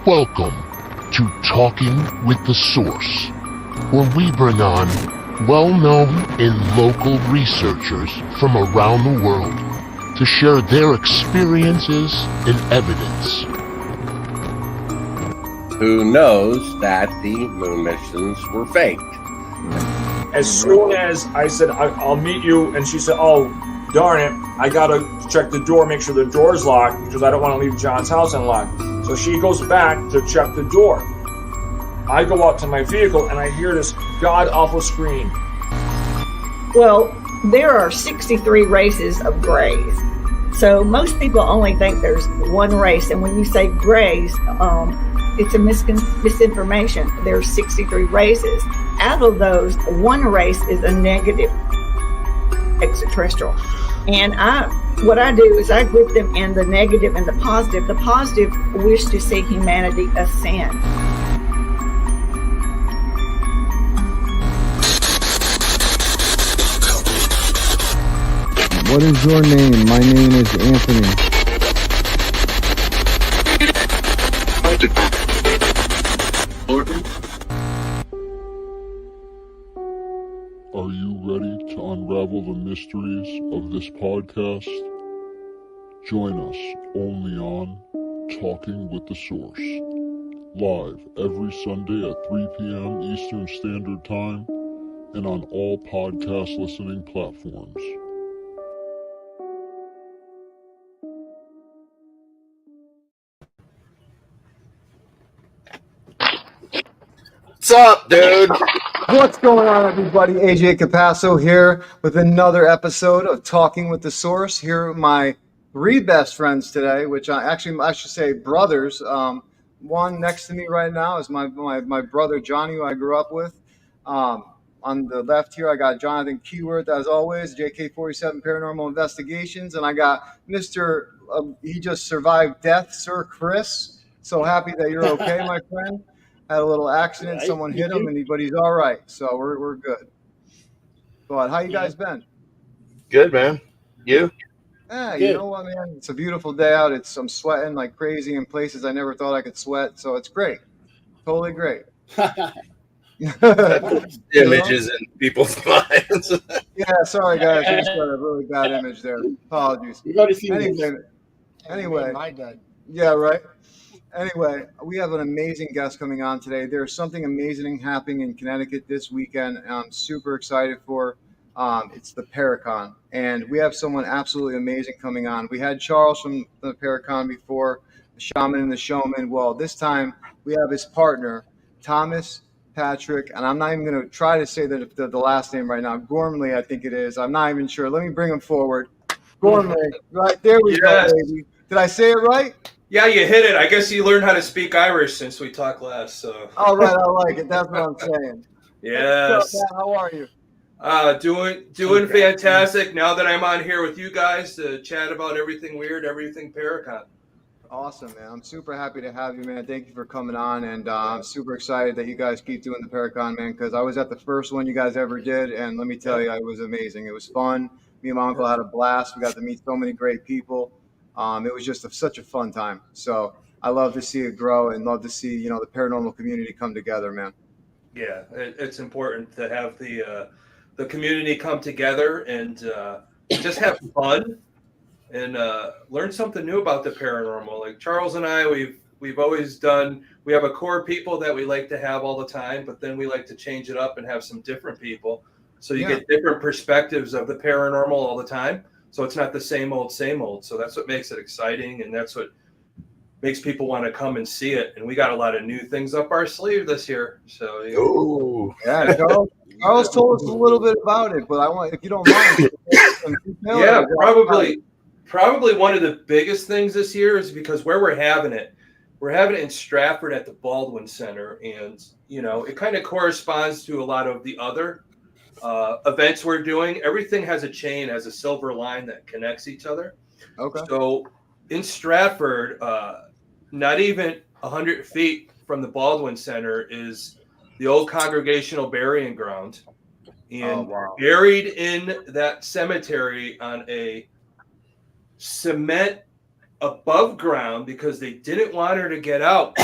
Welcome to Talking with the Source, where we bring on well-known and local researchers from around the world to share their experiences and evidence. Who knows that the moon missions were faked? As soon as I said, I'll meet you, and she said, oh, darn it, I gotta check the door, make sure the door's locked, because I don't want to leave John's house unlocked. So she goes back to check the door. I go out to my vehicle, and I hear this god-awful scream. Well, there are 63 races of grays. So most people only think there's one race, and when you say grays, it's a misinformation. There's 63 races. Out of those, one race is a negative extraterrestrial. And what I do is I group them in the negative and the positive. The positive wish to see humanity ascend. What is your name? My name is Anthony. Are you ready to unravel the mysteries of this podcast? Join us only on Talking with the Source, live every Sunday at 3 p.m. Eastern Standard Time and on all podcast listening platforms. What's up, dude? What's going on, everybody? AJ Capasso here with another episode of Talking with the Source. Here are my three best friends today, which I should say brothers. One next to me right now is my brother Johnny, who I grew up with. On the left here, I got Jonathan Keyworth, as always, JK47 Paranormal Investigations, and I got Mr. He just survived death, Sir Chris. So happy that you're okay, my friend. Had a little accident, someone hit him, but he's all right. So we're good. But how you guys been? Good, man. You? Yeah, you know what, man? It's a beautiful day out. I'm sweating like crazy in places I never thought I could sweat. So it's great. Totally great. Images in people's minds. Yeah, sorry guys. I just got a really bad image there. Apologies. You got to see Anyway. my dad. Yeah, right. Anyway, we have an amazing guest coming on today. There's something amazing happening in Connecticut this weekend, and I'm super excited for. It's the Paraconn, and we have someone absolutely amazing coming on. We had Charles from the Paraconn before, the Shaman and the Showman. Well, this time we have his partner, Thomas Patrick, and I'm not even going to try to say the last name right now. Gormley, I think it is. I'm not even sure. Let me bring him forward. Gormley, right there we go, baby. Did I say it right? Yeah, you hit it. I guess you learned how to speak Irish since we talked last. So. All right, I like it. That's what I'm saying. Yes. What's up, Matt? How are you? Doing fantastic. Now that I'm on here with you guys to chat about everything weird, everything Paraconn. Awesome, man. I'm super happy to have you, man. Thank you for coming on, and I'm super excited that you guys keep doing the Paraconn, man, because I was at the first one you guys ever did, and let me tell you, it was amazing. It was fun. Me and my uncle had a blast. We got to meet so many great people. It was just such a fun time. So I love to see it grow and love to see, the paranormal community come together, man. Yeah, it's important to have the community come together and just have fun and learn something new about the paranormal. Like Charles and I, we've always done. We have a core people that we like to have all the time, but then we like to change it up and have some different people. So you get different perspectives of the paranormal all the time. So it's not the same old, same old. So that's what makes it exciting, and that's what makes people want to come and see it. And we got a lot of new things up our sleeve this year. So yeah, Charles told us a little bit about it, but I want, if you don't mind. Probably one of the biggest things this year is because where we're having it in Stratford at the Baldwin Center, and it kind of corresponds to a lot of the other events we're doing. Everything has a chain, has a silver line that connects each other. Okay. So in Stratford, not even 100 feet from the Baldwin Center is the old Congregational Burying Ground. And buried in that cemetery on a cement above ground, because they didn't want her to get out,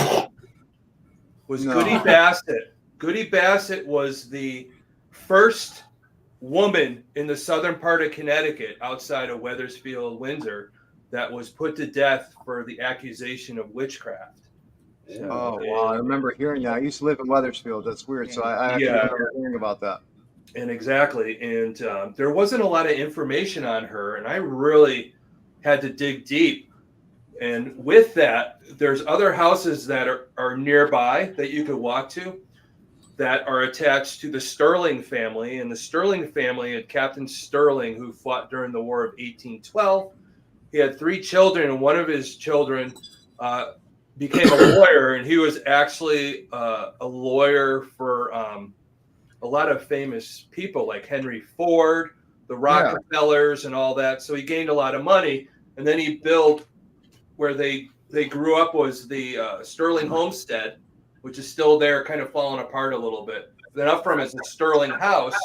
was No. Goody Bassett. Goody Bassett was the first woman in the southern part of Connecticut, outside of Wethersfield, Windsor, that was put to death for the accusation of witchcraft. So, Oh, wow. I remember hearing that. I used to live in Wethersfield. That's weird. So I actually Yeah. remember hearing about that. And exactly. And there wasn't a lot of information on her. And I really had to dig deep. And with that, there's other houses that are nearby that you could walk to that are attached to the Sterling family. And the Sterling family had Captain Sterling, who fought during the War of 1812. He had 3 children, and one of his children became a lawyer. And he was actually a lawyer for a lot of famous people like Henry Ford, the Rockefellers, and all that. So he gained a lot of money. And then he built where they grew up was the Sterling Homestead, which is still there, kind of falling apart a little bit. Then up from it is the Sterling House,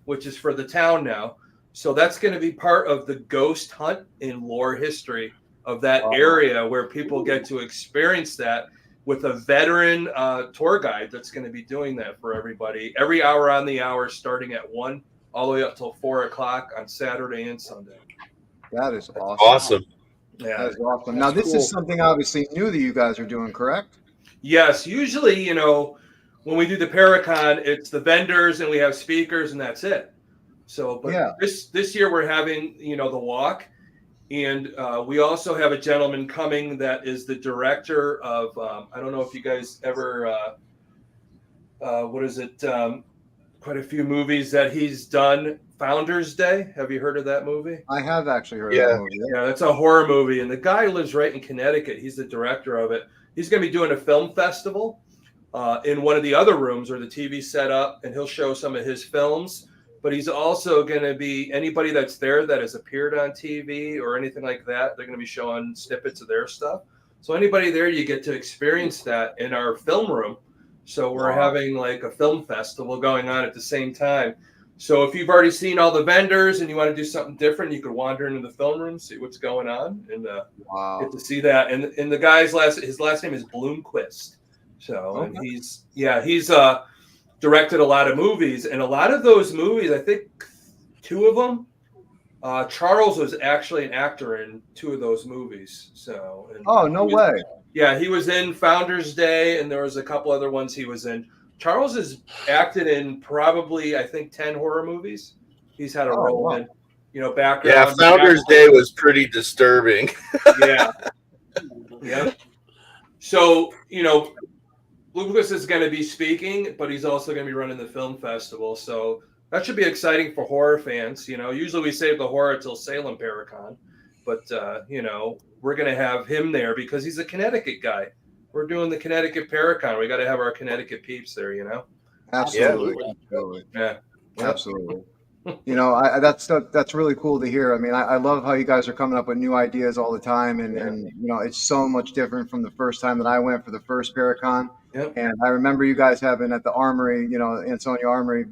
which is for the town now. So that's going to be part of the ghost hunt in lore history of that area, where people get to experience that with a veteran tour guide that's going to be doing that for everybody every hour on the hour, starting at 1 all the way up till 4 o'clock on Saturday and Sunday. That is awesome. Awesome. Yeah, That is awesome. Now, this is something obviously new that you guys are doing, correct? yes. Usually, when we do the Paraconn, it's the vendors and we have speakers and that's it. So, but this year we're having, the walk. And we also have a gentleman coming that is the director of, I don't know if you guys ever, quite a few movies that he's done. Founders Day. Have you heard of that movie? I have actually heard of that movie. Yeah, that's a horror movie. And the guy lives right in Connecticut. He's the director of it. He's going to be doing a film festival in one of the other rooms where the TV's set up, and he'll show some of his films. But he's also going to be, anybody that's there that has appeared on TV or anything like that, they're going to be showing snippets of their stuff. So anybody there, you get to experience that in our film room. So we're having like a film festival going on at the same time. So if you've already seen all the vendors and you want to do something different, you could wander into the film room, see what's going on, and get to see that. And the guy's his last name is Bloomquist. So and he's directed a lot of movies, and a lot of those movies, I think 2 of them, Charles was actually an actor in 2 of those movies. So no way. Yeah, he was in Founders Day, and there was a couple other ones he was in. Charles has acted in probably, I think, 10 horror movies. He's had a role in, background. Yeah, Founders Day was pretty disturbing. Yeah. Yeah. So, Lucas is going to be speaking, but he's also going to be running the film festival. So that should be exciting for horror fans. Usually we save the horror till Salem Paraconn, but, we're going to have him there because he's a Connecticut guy. We're doing the Connecticut Paraconn. We got to have our Connecticut peeps there, Absolutely. Yeah. Absolutely. Yeah. Absolutely. That's really cool to hear. I mean, I love how you guys are coming up with new ideas all the time, and it's so much different from the first time that I went for the first Paraconn. Yep. And I remember you guys having at the Armory, Ansonia Armory,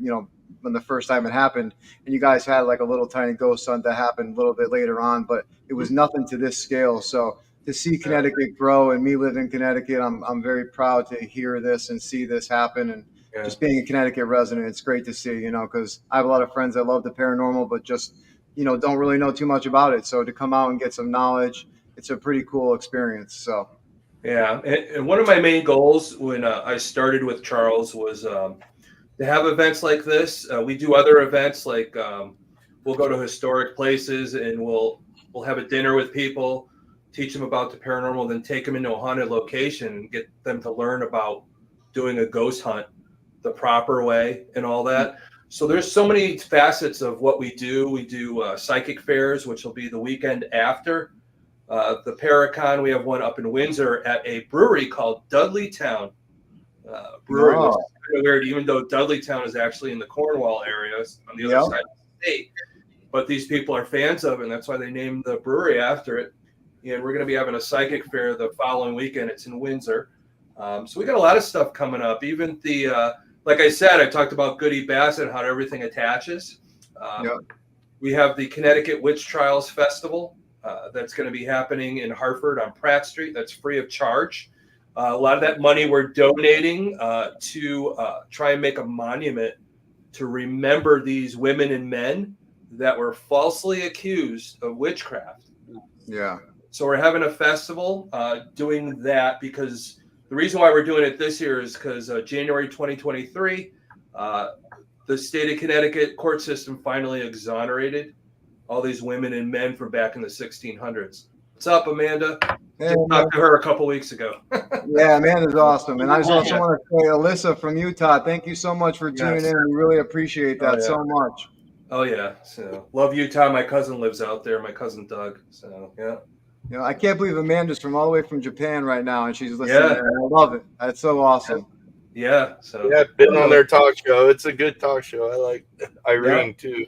when the first time it happened, and you guys had like a little tiny ghost hunt that happened a little bit later on, but it was nothing to this scale. So to see Connecticut grow, and me live in Connecticut, I'm very proud to hear this and see this happen. And just being a Connecticut resident, it's great to see, because I have a lot of friends that love the paranormal, but just, don't really know too much about it. So to come out and get some knowledge, it's a pretty cool experience. So. Yeah. And one of my main goals when I started with Charles was to have events like this. We do other events like we'll go to historic places and we'll have a dinner with people, teach them about the paranormal, then take them into a haunted location and get them to learn about doing a ghost hunt the proper way and all that. So there's so many facets of what we do. We do psychic fairs, which will be the weekend after the Paraconn. We have one up in Windsor at a brewery called Dudleytown Brewery. Which is kind of weird, even though Dudleytown is actually in the Cornwall area on the other side of the state. But these people are fans of it, and that's why they named the brewery after it. And we're going to be having a psychic fair the following weekend. It's in Windsor. So we got a lot of stuff coming up. Even like I said, I talked about Goody Bassett, how everything attaches. We have the Connecticut Witch Trials Festival that's going to be happening in Hartford on Pratt Street. That's free of charge. A lot of that money we're donating to try and make a monument to remember these women and men that were falsely accused of witchcraft. Yeah. So we're having a festival doing that, because the reason why we're doing it this year is because January 2023, the state of Connecticut court system finally exonerated all these women and men from back in the 1600s. What's up, Amanda? Hey, Just talked to her a couple weeks ago. Yeah, Amanda's awesome. And I just also want to say, Alyssa from Utah, thank you so much for tuning in. We really appreciate that so much. Oh, yeah. So love Utah. My cousin lives out there, my cousin Doug. So, yeah. You know, I can't believe Amanda's from all the way from Japan right now, and she's listening. Yeah. I love it. That's so awesome. Yeah. So yeah, been on their talk show. It's a good talk show. I like Irene too.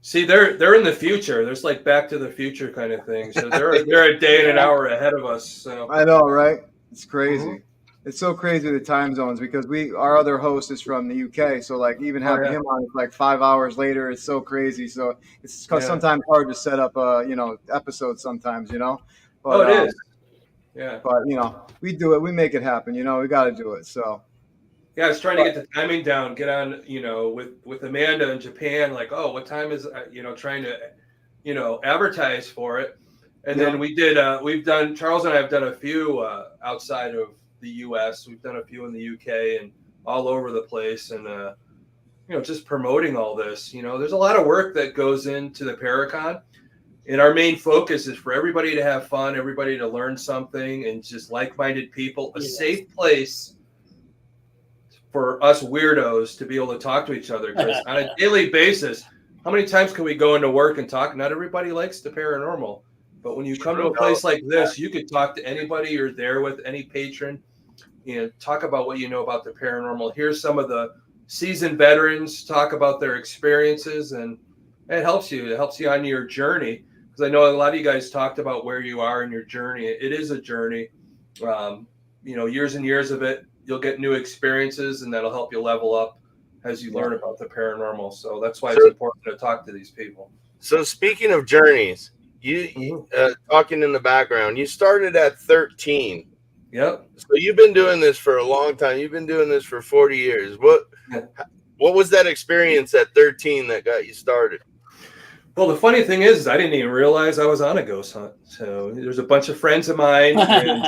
See, they're in the future. There's like Back to the Future kind of thing. So they're a day and an hour ahead of us. So I know, right? It's crazy. Mm-hmm. It's so crazy the time zones, because our other host is from the UK. So like even having him on like 5 hours later, it's so crazy. So it's sometimes hard to set up episodes sometimes, But, it is. Yeah. But we do it. We make it happen. We got to do it. So. Yeah, I was trying to get the timing down, get on, with Amanda in Japan, like, oh, what time is, trying to, advertise for it. And then Charles and I have done a few outside of the US. We've done a few in the UK and all over the place. And, just promoting all this, there's a lot of work that goes into the Paraconn. And our main focus is for everybody to have fun, everybody to learn something, and just like-minded people, a safe place for us weirdos to be able to talk to each other. Because on a daily basis, how many times can we go into work and talk? Not everybody likes the paranormal. But when you come to a place like this, you could talk to anybody you're there with, any patron, talk about what you know about the paranormal. Here's some of the seasoned veterans talk about their experiences, and it helps you. It helps you on your journey. Because I know a lot of you guys talked about where you are in your journey. It is a journey. Years and years of it. You'll get new experiences, and that'll help you level up as you learn about the paranormal. So that's why it's important to talk to these people. So speaking of journeys, you talking in the background, you started at 13. Yep. So you've been doing this for a long time. You've been doing this for 40 years. What was that experience at 13 that got you started? Well, the funny thing is I didn't even realize I was on a ghost hunt. So there's a bunch of friends of mine, and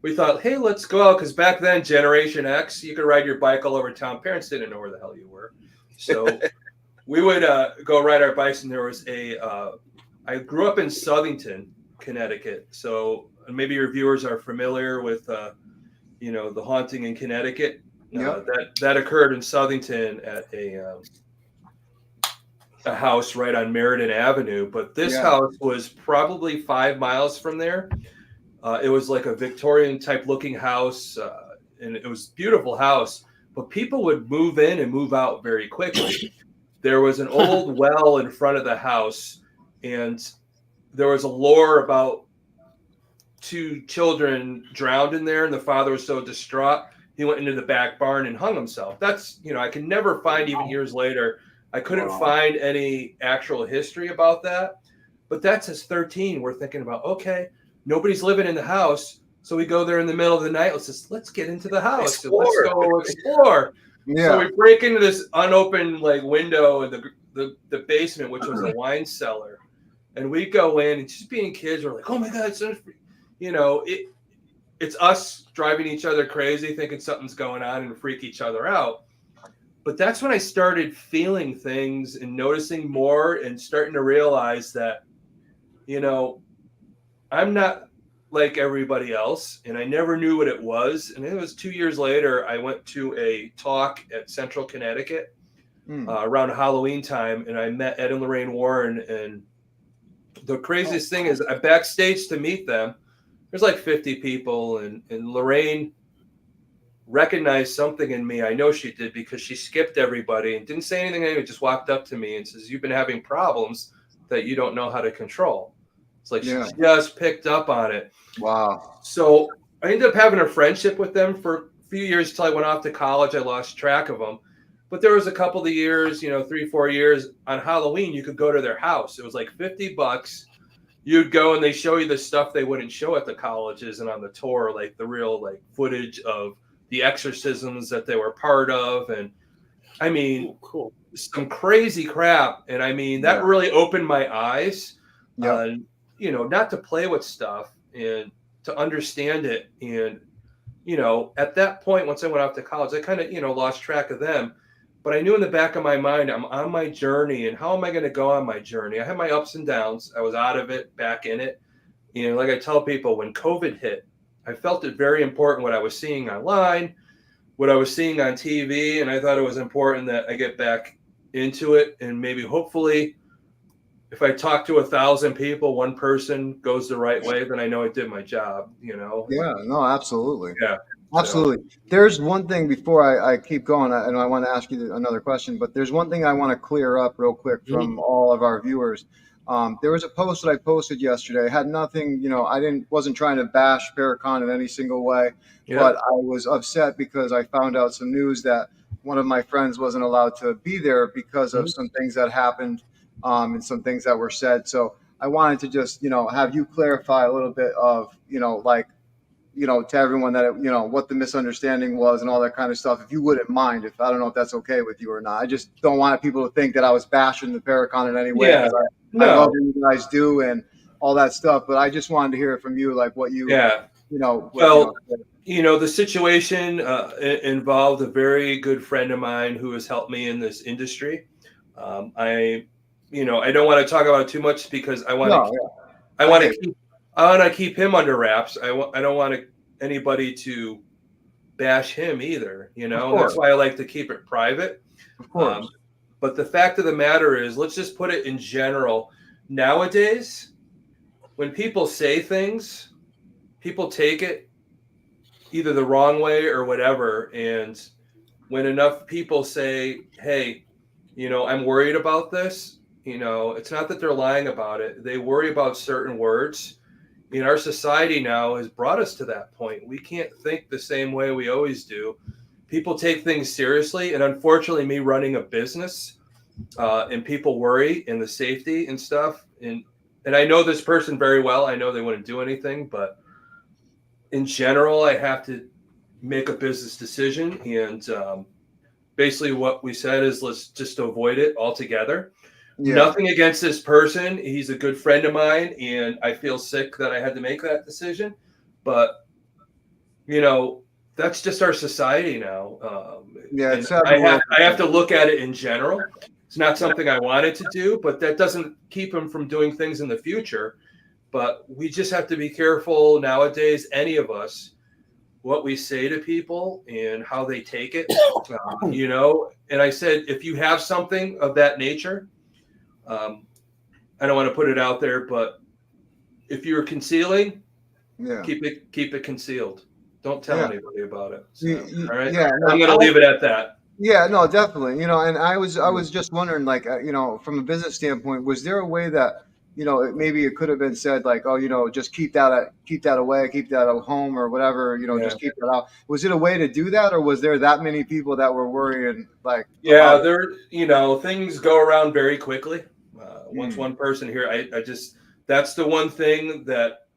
we thought, hey, let's go out, because back then, Generation X, you could ride your bike all over town. Parents didn't know where the hell you were. So we would go ride our bikes, and there was I grew up in Southington, Connecticut. So maybe your viewers are familiar with, the haunting in Connecticut. That occurred in Southington at a house right on Meriden Avenue. But this house was probably 5 miles from there. It was like a Victorian type looking house, and it was a beautiful house, but people would move in and move out very quickly. There was an old well in front of the house, and there was a lore about 2 children drowned in there, and the father was so distraught, he went into the back barn and hung himself. That's, I can never find, even years later, I couldn't find any actual history about that. But that's as 13, we're thinking about, okay, nobody's living in the house, so we go there in the middle of the night. Let's get into the house. And let's go explore. Yeah. So we break into this unopened window in the basement, which was a wine cellar, and we go in, and just being kids, we're like, oh my god, it's us driving each other crazy, thinking something's going on, and freak each other out. But that's when I started feeling things and noticing more, and starting to realize that, I'm not like everybody else, and I never knew what it was. And it was 2 years later, I went to a talk at Central Connecticut around Halloween time, and I met Ed and Lorraine Warren. And the craziest thing is, I backstage to meet them. There's like 50 people, and Lorraine recognized something in me. I know she did, because she skipped everybody and didn't say anything. Anyway, just walked up to me and says, "You've been having problems that you don't know how to control." It's like she just picked up on it. Wow. So I ended up having a friendship with them for a few years till I went off to college. I lost track of them. But there was a couple of years, 3-4 years, on Halloween, you could go to their house. It was like $50. you'd go and they show you the stuff they wouldn't show at the colleges and on the tour, like the real like footage of the exorcisms that they were part of. And I mean, cool. Some crazy crap. And I mean, that really opened my eyes, you know, not to play with stuff and to understand it. And, you know, at that point, once I went off to college, I kind of, you know, lost track of them. But I knew in the back of my mind, I'm on my journey. And how am I going to go on my journey? I had my ups and downs. I was out of it, back in it. You know, like I tell people, when COVID hit, I felt it very important what I was seeing online, what I was seeing on TV. And I thought it was important that I get back into it. And maybe hopefully, if I talk to 1,000 people, one person goes the right way, then I know I did my job, you know? Yeah, no, absolutely. Yeah. Absolutely. There's one thing before I keep going, and I want to ask you another question, but there's one thing I want to clear up real quick from all of our viewers. There was a post that I posted yesterday. It had nothing, you know, wasn't trying to bash Paraconn in any single way, but I was upset because I found out some news that one of my friends wasn't allowed to be there because of some things that happened and some things that were said. So I wanted to just, you know, have you clarify a little bit of, you know, like, you know, to everyone that, you know, what the misunderstanding was and all that kind of stuff. If you wouldn't mind, if I don't know if that's okay with you or not. I just don't want people to think that I was bashing the Paraconn in any way. Yeah. I love what you guys do and all that stuff, but I just wanted to hear from you, like what you, you know. Well, you know, the situation involved a very good friend of mine who has helped me in this industry. You know, I don't want to talk about it too much because I want to keep him under wraps. I don't want anybody to bash him either. You know, that's why I like to keep it private. Of course. But the fact of the matter is, let's just put it in general. Nowadays, when people say things, people take it either the wrong way or whatever. And when enough people say, hey, you know, I'm worried about this, you know, it's not that they're lying about it. They worry about certain words. In our society now has brought us to that point. We can't think the same way we always do. People take things seriously. And unfortunately, me running a business and people worry and the safety and stuff. And I know this person very well. I know they wouldn't do anything, but in general, I have to make a business decision. And basically what we said is let's just avoid it altogether. Yeah. Nothing against this person. He's a good friend of mine, and I feel sick that I had to make that decision. But, you know, that's just our society now. I have to look at it in general. It's not something I wanted to do, but that doesn't keep him from doing things in the future. But we just have to be careful nowadays, any of us, what we say to people and how they take it. You know, and I said, if you have something of that nature, I don't want to put it out there, but if you're concealing, keep it concealed. Don't tell anybody about it. So, all right. Yeah, I'm going to leave it at that. Yeah, no, definitely. You know, and I was just wondering, like, you know, from a business standpoint, was there a way that, you know, maybe it could have been said like, oh, you know, just keep that away, keep that at home or whatever, you know, just keep that out. Was it a way to do that, or was there that many people that were worrying? Like, there, you know, things go around very quickly. Once one person here, I just, that's the one thing that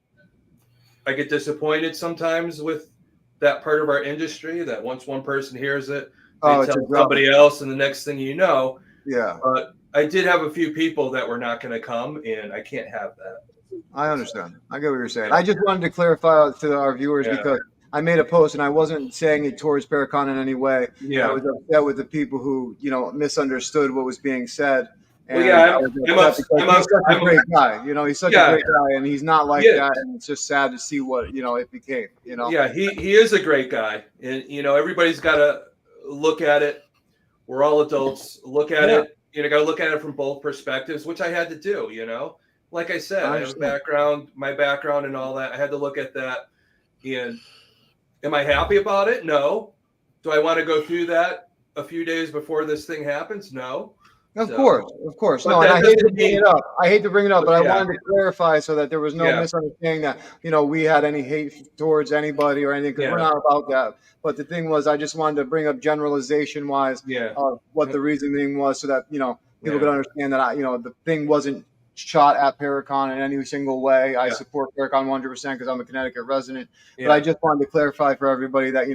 I get disappointed sometimes with that part of our industry, that once one person hears it, they tell somebody else, and the next thing you know. Yeah. But I did have a few people that were not going to come, and I can't have that. I understand. I get what you're saying. I just wanted to clarify to our viewers because I made a post and I wasn't saying it towards Paraconn in any way. Yeah. I was upset with the people who, you know, misunderstood what was being said. And he's such a great guy. You know, he's such a great guy, and he's not like that. And it's just sad to see what, you know, it became, you know. Yeah, he is a great guy. And, you know, everybody's got to look at it. We're all adults. Look at it. You know, got to look at it from both perspectives, which I had to do, you know. Like I said, I have my background and all that. I had to look at that. And am I happy about it? No. Do I want to go through that a few days before this thing happens? No. Of course. No, and I hate to bring it up. But I wanted to clarify so that there was no misunderstanding that, you know, we had any hate towards anybody or anything, because we're not about that. But the thing was, I just wanted to bring up generalization-wise of what the reasoning was, so that, you know, people could understand that, you know, the thing wasn't shot at Paraconn in any single way. I support Paraconn 100% because I'm a Connecticut resident. But I just wanted to clarify for everybody that,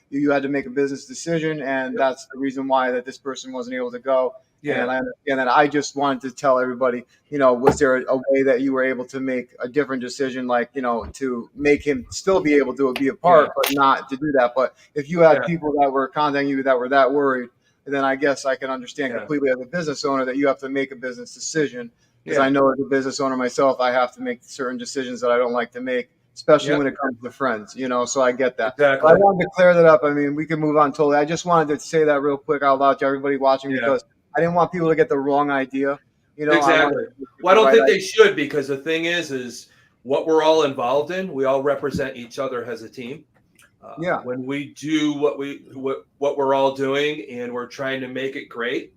you had to make a business decision, and that's the reason why that this person wasn't able to go. Yeah. And I understand that. I just wanted to tell everybody, was there a way that you were able to make a different decision, like, to make him still be able to be a part, but not to do that. But if you had people that were contacting you that were that worried, then I guess I can understand completely as a business owner that you have to make a business decision. Because I know as a business owner myself, I have to make certain decisions that I don't like to make, especially when it comes to friends, so I get that. Exactly. But I wanted to clear that up. I mean, we can move on totally. I just wanted to say that real quick out loud to everybody watching because I didn't want people to get the wrong idea. Exactly. Well, I don't think they should, because the thing is what we're all involved in, we all represent each other as a team. When we do what we're all doing and we're trying to make it great.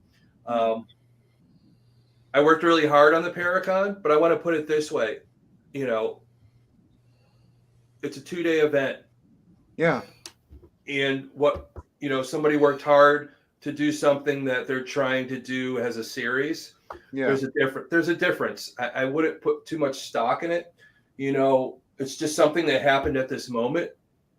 I worked really hard on the Paraconn, but I want to put it this way, it's a 2-day event. Yeah. And somebody worked hard to do something that they're trying to do as a series. Yeah. There's a difference. I wouldn't put too much stock in it. It's just something that happened at this moment.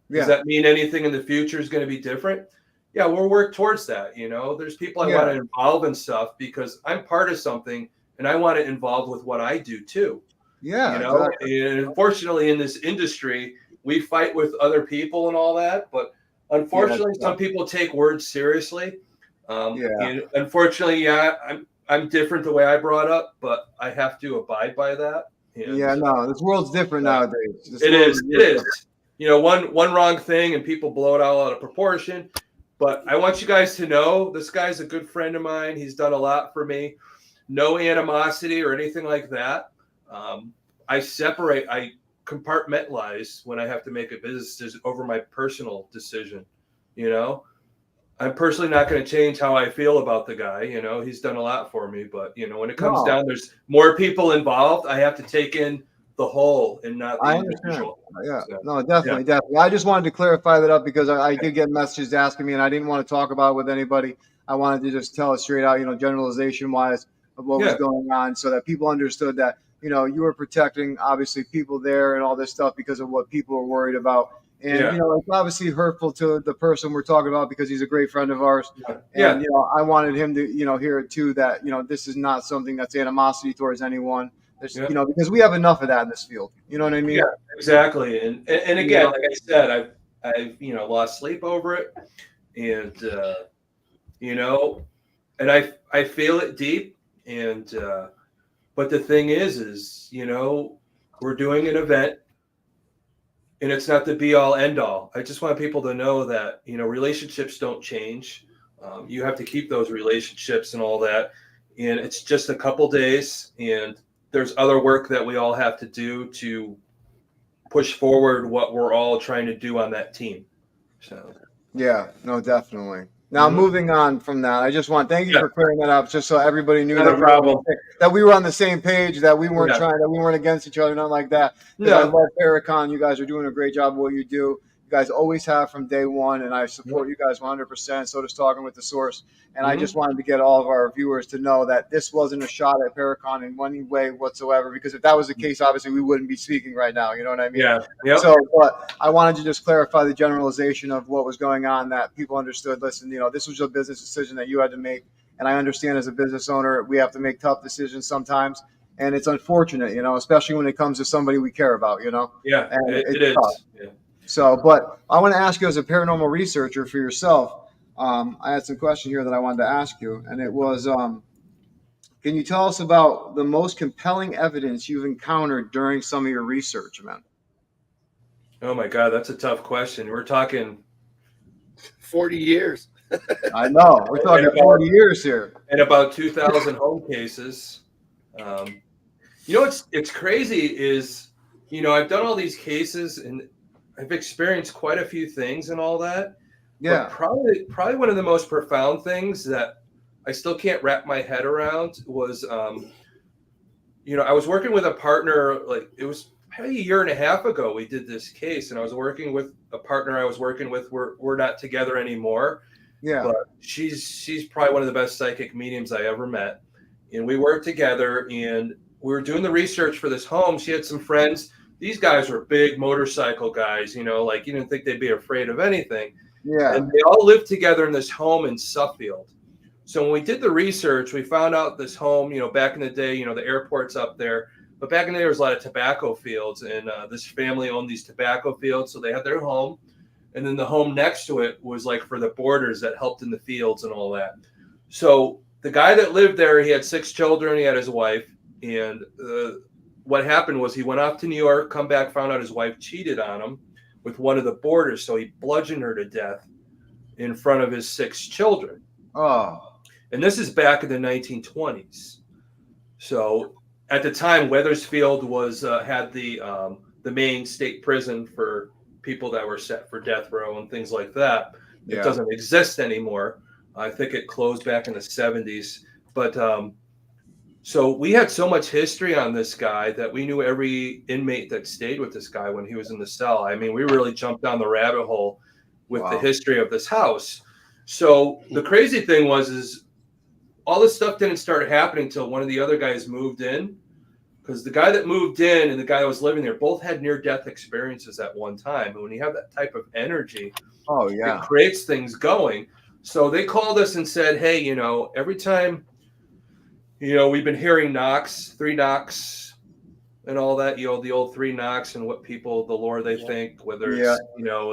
Yeah. Does that mean anything in the future is going to be different? Yeah, we'll work towards that. There's people I want to involve in stuff because I'm part of something and I want it involved with what I do too. Yeah. Exactly. And unfortunately in this industry, we fight with other people and all that, but unfortunately some people take words seriously. And unfortunately, I'm different the way I brought up, but I have to abide by that. And this world's different nowadays. It is. One wrong thing and people blow it all out of proportion. But I want you guys to know this guy's a good friend of mine. He's done a lot for me. No animosity or anything like that. I compartmentalize when I have to make a business decision over my personal decision. I'm personally not going to change how I feel about the guy. He's done a lot for me. But, when it comes down, there's more people involved. I have to take in the whole and not the individual. Yeah, no, definitely. I just wanted to clarify that up because I did get messages asking me, and I didn't want to talk about it with anybody. I wanted to just tell it straight out, generalization wise of what was going on, so that people understood that you were protecting obviously people there and all this stuff because of what people were worried about. And it's obviously hurtful to the person we're talking about because he's a great friend of ours. And I wanted him to hear it too, that this is not something that's animosity towards anyone. Because we have enough of that in this field. You know what I mean? Yeah, exactly. And again, like I said, I've lost sleep over it, and and I feel it deep. And but the thing is we're doing an event, and it's not the be all end all. I just want people to know that relationships don't change. You have to keep those relationships and all that, and it's just a couple days, and there's other work that we all have to do to push forward what we're all trying to do on that team. So, definitely. Now, moving on from that, I just want thank you for clearing that up, just so everybody knew that we were on the same page, that we weren't that we weren't against each other, nothing like that. I love Paraconn. You guys are doing a great job of what you do. You guys always have from day one, and I support you guys 100%. So does Talking with the Source. And I just wanted to get all of our viewers to know that this wasn't a shot at Paraconn in any way whatsoever, because if that was the case, obviously we wouldn't be speaking right now. You know what I mean? Yeah. Yep. So, but I wanted to just clarify the generalization of what was going on, that people understood, listen, this was a business decision that you had to make. And I understand as a business owner, we have to make tough decisions sometimes. And it's unfortunate, especially when it comes to somebody we care about, Yeah, and it is. Yeah. So, but I want to ask you as a paranormal researcher for yourself, I had some question here that I wanted to ask you, and it was, can you tell us about the most compelling evidence you've encountered during some of your research, man? Oh my God, that's a tough question. We're talking 40 years. I know, we're talking 40 years here. And about 2,000 home cases. It's crazy is, I've done all these cases and I've experienced quite a few things and all that. Yeah. But probably one of the most profound things that I still can't wrap my head around was, I was working with a partner, like it was probably a year and a half ago we did this case, and I was working with a partner I was working with. We're not together anymore. Yeah. But she's probably one of the best psychic mediums I ever met. And we worked together, and we were doing the research for this home. She had some friends. These guys were big motorcycle guys, like you didn't think they'd be afraid of anything. Yeah. And they all lived together in this home in Suffield. So when we did the research, we found out this home, back in the day, the airport's up there. But back in the day, there was a lot of tobacco fields. And this family owned these tobacco fields. So they had their home. And then the home next to it was like for the boarders that helped in the fields and all that. So the guy that lived there, he had 6 children. He had his wife. And what happened was he went off to New York, come back, found out his wife cheated on him with one of the boarders. So he bludgeoned her to death in front of his 6 children. Oh. And this is back in the 1920s. So at the time, Wethersfield was had the main state prison for people that were set for death row and things like that. It doesn't exist anymore. I think it closed back in the 70s. But so we had so much history on this guy that we knew every inmate that stayed with this guy when he was in the cell. I mean, we really jumped down the rabbit hole with the history of this house. So the crazy thing is all this stuff didn't start happening until one of the other guys moved in, because the guy that moved in and the guy that was living there both had near-death experiences at one time. And when you have that type of energy, it creates things going. So they called us and said, hey, every time, we've been hearing knocks, 3 knocks and all that, the old 3 knocks and what people, the lore they think, whether it's,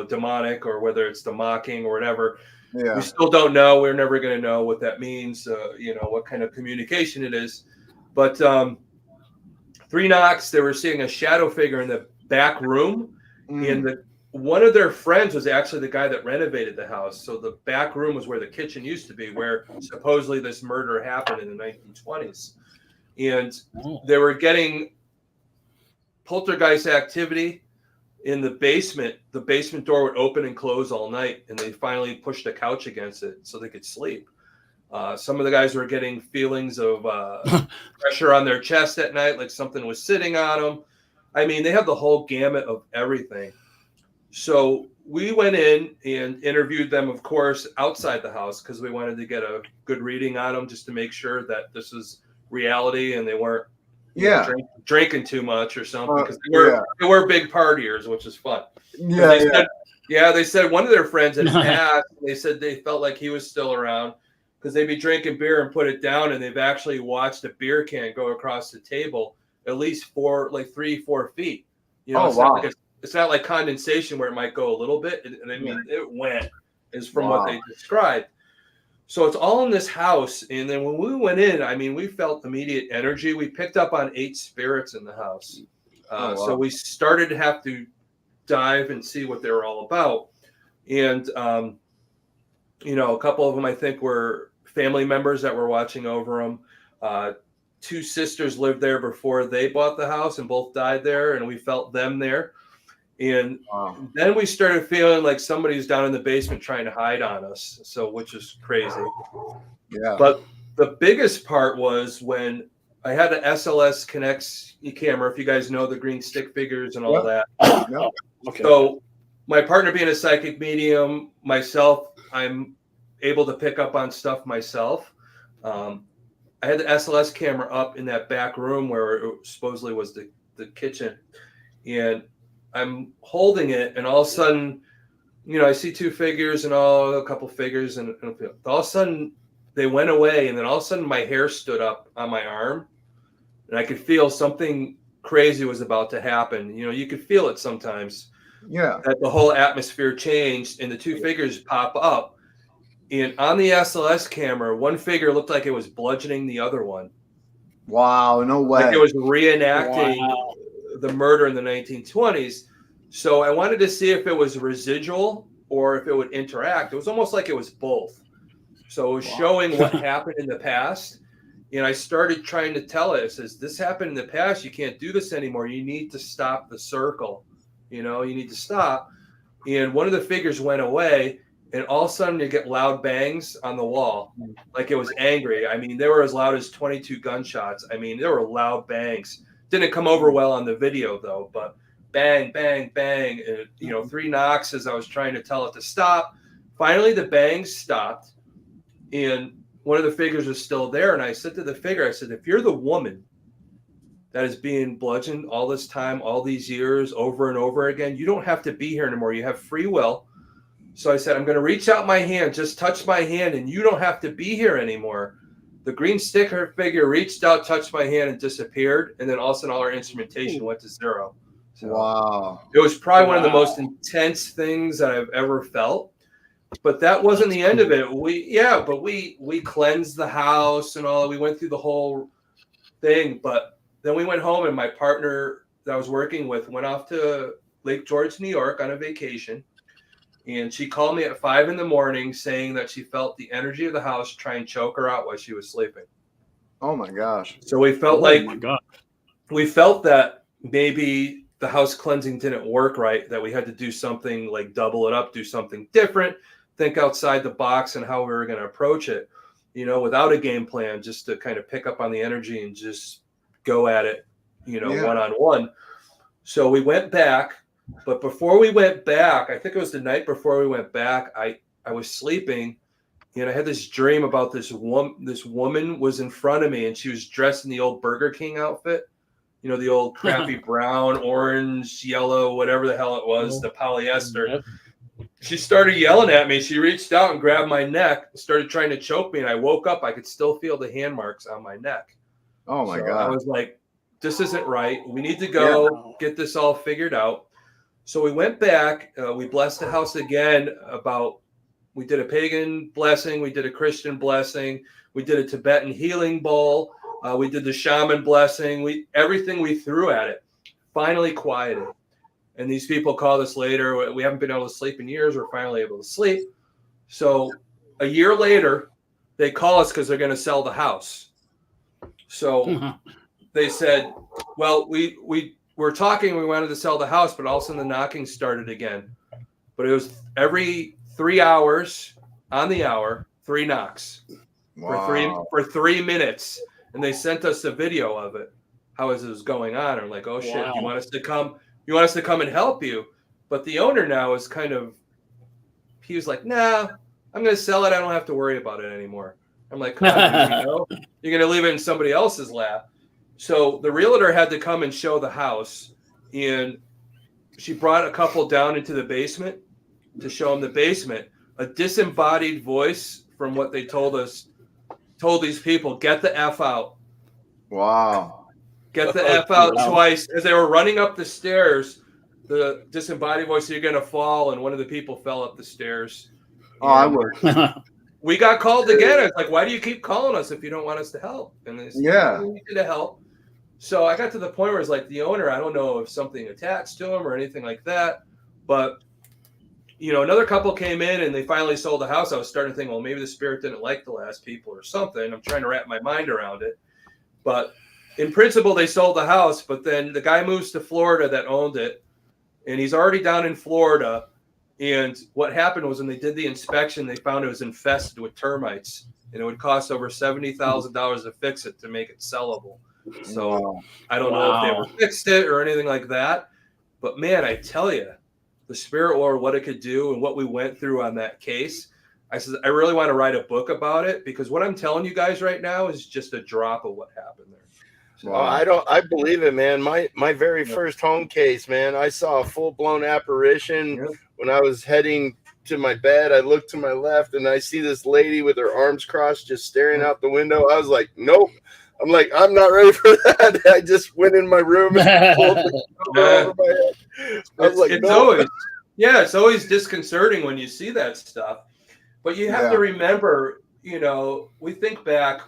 demonic or whether it's the mocking or whatever. Yeah. We still don't know. We're never going to know what that means, what kind of communication it is. But 3 knocks, they were seeing a shadow figure in the back room. And one of their friends was actually the guy that renovated the house. So the back room was where the kitchen used to be, where supposedly this murder happened in the 1920s. And they were getting poltergeist activity in the basement. The basement door would open and close all night, and they finally pushed a couch against it so they could sleep. Some of the guys were getting feelings of pressure on their chest at night, like something was sitting on them. I mean, they have the whole gamut of everything. So we went in and interviewed them, of course, outside the house, because we wanted to get a good reading on them just to make sure that this is reality and they weren't drinking too much or something, because they were big partiers, which is fun. They said one of their friends had passed. They said they felt like he was still around because they'd be drinking beer and put it down, and they've actually watched a beer can go across the table at least 3-4 feet. It's not like condensation where it might go a little bit. It went, is from what they described. So it's all in this house. And then when we went in, we felt immediate energy. We picked up on 8 spirits in the house. So we started to have to dive and see what they were all about. And, a couple of them, I think, were family members that were watching over them. 2 sisters lived there before they bought the house and both died there. And we felt them there. And then we started feeling like somebody's down in the basement trying to hide on us. So, which is crazy. Yeah. But the biggest part was when I had an SLS Connects camera, if you guys know the green stick figures and all that. Okay. So my partner being a psychic medium, myself, I'm able to pick up on stuff myself. I had the SLS camera up in that back room where it supposedly was the kitchen. And I'm holding it, and all of a sudden, I see 2 figures and a couple figures, and all of a sudden they went away, and then all of a sudden my hair stood up on my arm, and I could feel something crazy was about to happen. You could feel it sometimes. Yeah. That the whole atmosphere changed, and the 2 figures pop up, and on the SLS camera, one figure looked like it was bludgeoning the other one. Wow! No way. Like it was reenacting. Wow. The murder in the 1920s. So I wanted to see if it was residual or if it would interact. It was almost like it was both. So it was showing what happened in the past. And I started trying to tell it. It says, this happened in the past. You can't do this anymore. You need to stop the circle. You need to stop. And one of the figures went away, and all of a sudden you get loud bangs on the wall. Like it was angry. They were as loud as 22 gunshots. There were loud bangs. Didn't come over well on the video though, but bang, bang, bang, and 3 knocks as I was trying to tell it to stop. Finally, the bangs stopped, and one of the figures was still there. And I said to the figure, I said, if you're the woman that is being bludgeoned all this time, all these years, over and over again. You don't have to be here anymore. You have free will. So I said, I'm going to reach out my hand, just touch my hand, and you don't have to be here anymore. The green sticker figure reached out, touched my hand, and disappeared. And then all of a sudden, all our instrumentation went to zero. So wow. It was probably one of the most intense things that I've ever felt. But that wasn't the end of it. We cleansed the house and all. We went through the whole thing. But then we went home, and my partner that I was working with went off to Lake George, New York on a vacation. And she called me at 5 a.m. saying that she felt the energy of the house try and choke her out while she was sleeping. Oh my gosh. So we felt we felt that maybe the house cleansing didn't work right, that we had to do something like double it up, do something different, think outside the box and how we were going to approach it, without a game plan, just to kind of pick up on the energy and just go at it, one-on-one. So we went back. But before we went back, I think it was the night before we went back, I was sleeping, and I had this dream about this woman was in front of me, and she was dressed in the old Burger King outfit, the old crappy brown, orange, yellow, whatever the hell it was, the polyester. She started yelling at me. She reached out and grabbed my neck, started trying to choke me, and I woke up. I could still feel the hand marks on my neck. Oh, my God. I was like, this isn't right. We need to go get this all figured out. So we went back, we blessed the house again we did a pagan blessing, we did a Christian blessing, we did a Tibetan healing bowl, we did the shaman blessing, everything we threw at it finally quieted. And these people called us later, we haven't been able to sleep in years, we're finally able to sleep. So a year later, they call us because they're going to sell the house. So they said, well, we're talking, we wanted to sell the house, but all of a sudden the knocking started again. But it was every 3 hours on the hour, 3 knocks for 3 minutes. And they sent us a video of it, how it was going on. And I'm like, oh shit, you want us to come and help you? But the owner now is he was like, nah, I'm going to sell it. I don't have to worry about it anymore. I'm like, come on, you're going to leave it in somebody else's lap. So the realtor had to come and show the house, and she brought a couple down into the basement to show them the basement. A disembodied voice from what they told these people, get the F out. Wow. Get the F out twice. As they were running up the stairs, the disembodied voice, you're going to fall, and one of the people fell up the stairs. Oh, I would. We got called again. It's like, why do you keep calling us if you don't want us to help? And they said, we need you to help. So I got to the point where it's like the owner, I don't know if something attached to him or anything like that. But, another couple came in and they finally sold the house. I was starting to think, well, maybe the spirit didn't like the last people or something. I'm trying to wrap my mind around it. But in principle, they sold the house. But then the guy moves to Florida that owned it. And he's already down in Florida. And what happened was when they did the inspection, they found it was infested with termites. And it would cost over $70,000 to fix it to make it sellable. So I don't know if they ever fixed it or anything like that. But man, I tell you, the spirit world, what it could do and what we went through on that case. I said, I really want to write a book about it, because what I'm telling you guys right now is just a drop of what happened there. So, I believe it, man. My very first home case, man, I saw a full-blown apparition when I was heading to my bed. I looked to my left and I see this lady with her arms crossed just staring out the window. I was like, nope. I'm like, I'm not ready for that. I just went in my room and pulled the cover over my head. I was like, it's always disconcerting when you see that stuff. But you have to remember, we think back.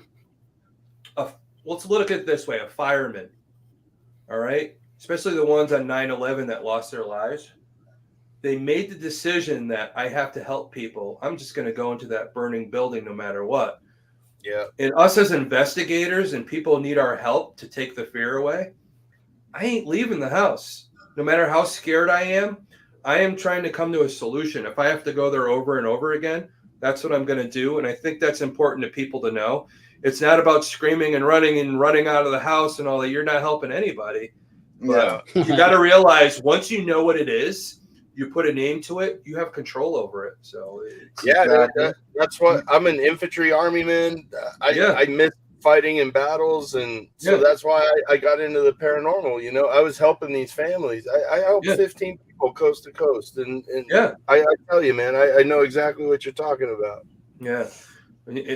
Let's look at it this way: a fireman, all right, especially the ones on 9/11 that lost their lives. They made the decision that I have to help people. I'm just going to go into that burning building no matter what. Yeah. And us as investigators and people need our help to take the fear away. I ain't leaving the house. No matter how scared I am trying to come to a solution. If I have to go there over and over again, that's what I'm going to do. And I think that's important to people to know. It's not about screaming and running out of the house and all that. You're not helping anybody. But you got to realize once you know what it is, you put a name to it, you have control over it. So that's what I'm an infantry army man. I missed fighting in battles, and so that's why I got into the paranormal. You know, I was helping these families. I helped 15 people coast to coast, and I tell you, man, I know exactly what you're talking about. Yeah,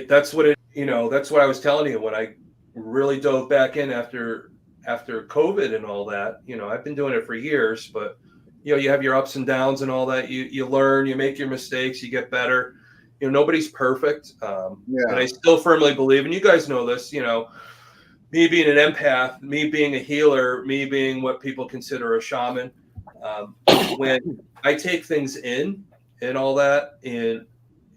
that's what it. You know, that's what I was telling you when I really dove back in after COVID and all that. You know, I've been doing it for years, but you know, you have your ups and downs and all that. You learn, you make your mistakes, you get better. You know, nobody's perfect. And I still firmly believe, and you guys know this, you know, me being an empath, me being a healer, me being what people consider a shaman, when I take things in and all that, and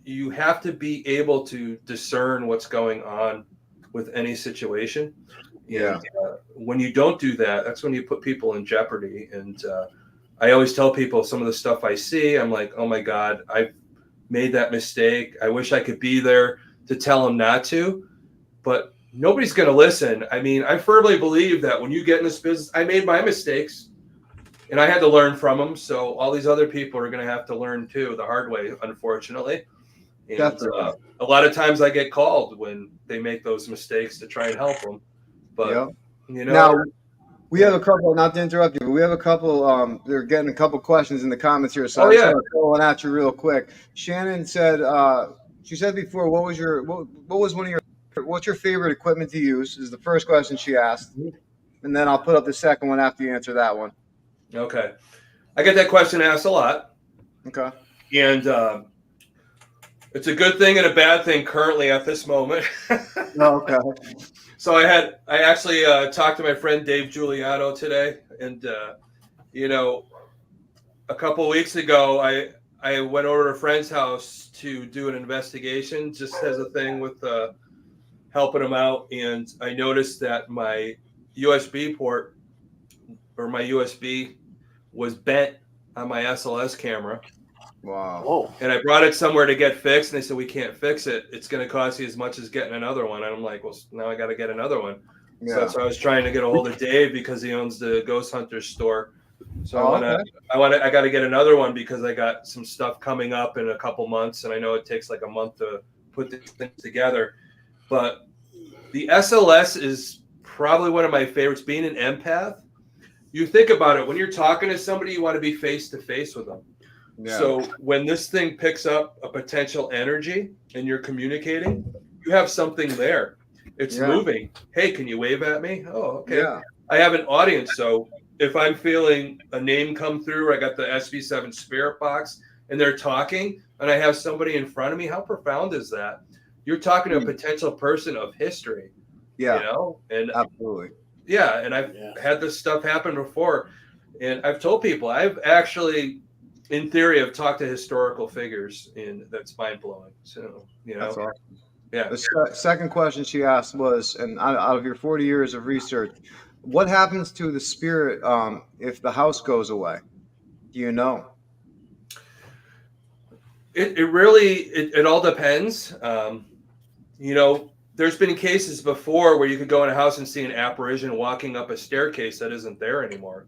you have to be able to discern what's going on with any situation. And, when you don't do that, that's when you put people in jeopardy. And I always tell people some of the stuff I see, I'm like, oh my God, I've made that mistake. I wish I could be there to tell them not to, but nobody's going to listen. I mean, I firmly believe that when you get in this business, I made my mistakes and I had to learn from them. So all these other people are going to have to learn too, the hard way, unfortunately. And a lot of times I get called when they make those mistakes to try and help them. But, you know, now, we have a couple, not to interrupt you, but we have a couple, they're getting a couple questions in the comments here. So I'm just going to throw one at you real quick. Shannon said, she said before, what's your favorite equipment to use is the first question she asked. And then I'll put up the second one after you answer that one. Okay. I get that question asked a lot. Okay. And it's a good thing and a bad thing currently at this moment. Okay. So I actually talked to my friend Dave Giuliano today, and you know, a couple of weeks ago, I went over to a friend's house to do an investigation, just as a thing with helping him out, and I noticed that my USB port or my USB was bent on my SLS camera. Wow. Oh. And I brought it somewhere to get fixed, and they said, we can't fix it. It's going to cost you as much as getting another one. And I'm like, well, now I got to get another one. So that's why I was trying to get a hold of Dave, because he owns the Ghost Hunters store. So I got to get another one because I got some stuff coming up in a couple months, and I know it takes like a month to put these things together. But the SLS is probably one of my favorites. Being an empath, you think about it, when you're talking to somebody, you want to be face to face with them. Yeah. So when this thing picks up a potential energy and you're communicating, you have something there. It's moving. Hey, can you wave at me? Oh, okay. Yeah. I have an audience. So if I'm feeling a name come through, I got the SV7 spirit box and they're talking and I have somebody in front of me, how profound is that? You're talking to a potential person of history. Yeah. You know? And absolutely. Yeah. And I've had this stuff happen before. And I've told people I've actually, in theory, I've talked to historical figures, and that's mind blowing. So, you know, that's awesome. Yeah. The second question she asked was, and out of your 40 years of research, what happens to the spirit if the house goes away? Do you know? It really all depends. You know, there's been cases before where you could go in a house and see an apparition walking up a staircase that isn't there anymore.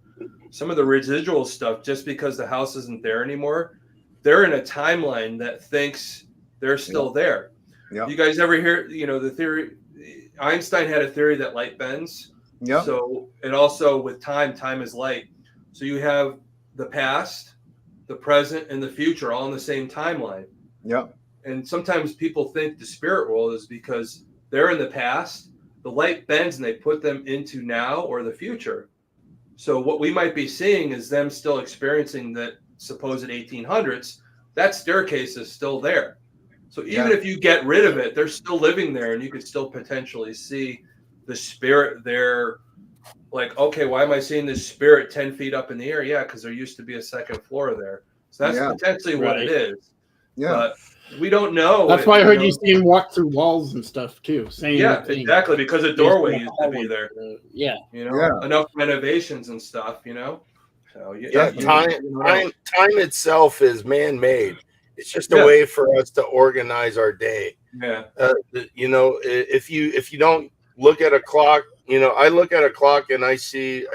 Some of the residual stuff, just because the house isn't there anymore, they're in a timeline that thinks they're still there. Yep. You guys ever hear, you know, the theory, Einstein had a theory that light bends. Yeah. So, and also with time is light. So you have the past, the present, and the future all in the same timeline. Yeah. And sometimes people think the spirit world is because they're in the past, the light bends and they put them into now or the future. So what we might be seeing is them still experiencing that supposed 1800s, that staircase is still there. So even if you get rid of it, they're still living there, and you could still potentially see the spirit there. Like, okay, why am I seeing this spirit 10 feet up in the air? Yeah, because there used to be a second floor there. So that's potentially what it is. Yeah. But we don't know. That's why I heard you see him walk through walls and stuff too. Same thing. Exactly, because a doorway used to be there. Yeah. You know, enough renovations and stuff, you know. So time itself is man-made. It's just a way for us to organize our day. Yeah. You know, if you don't look at a clock you know, I look at a clock and I see,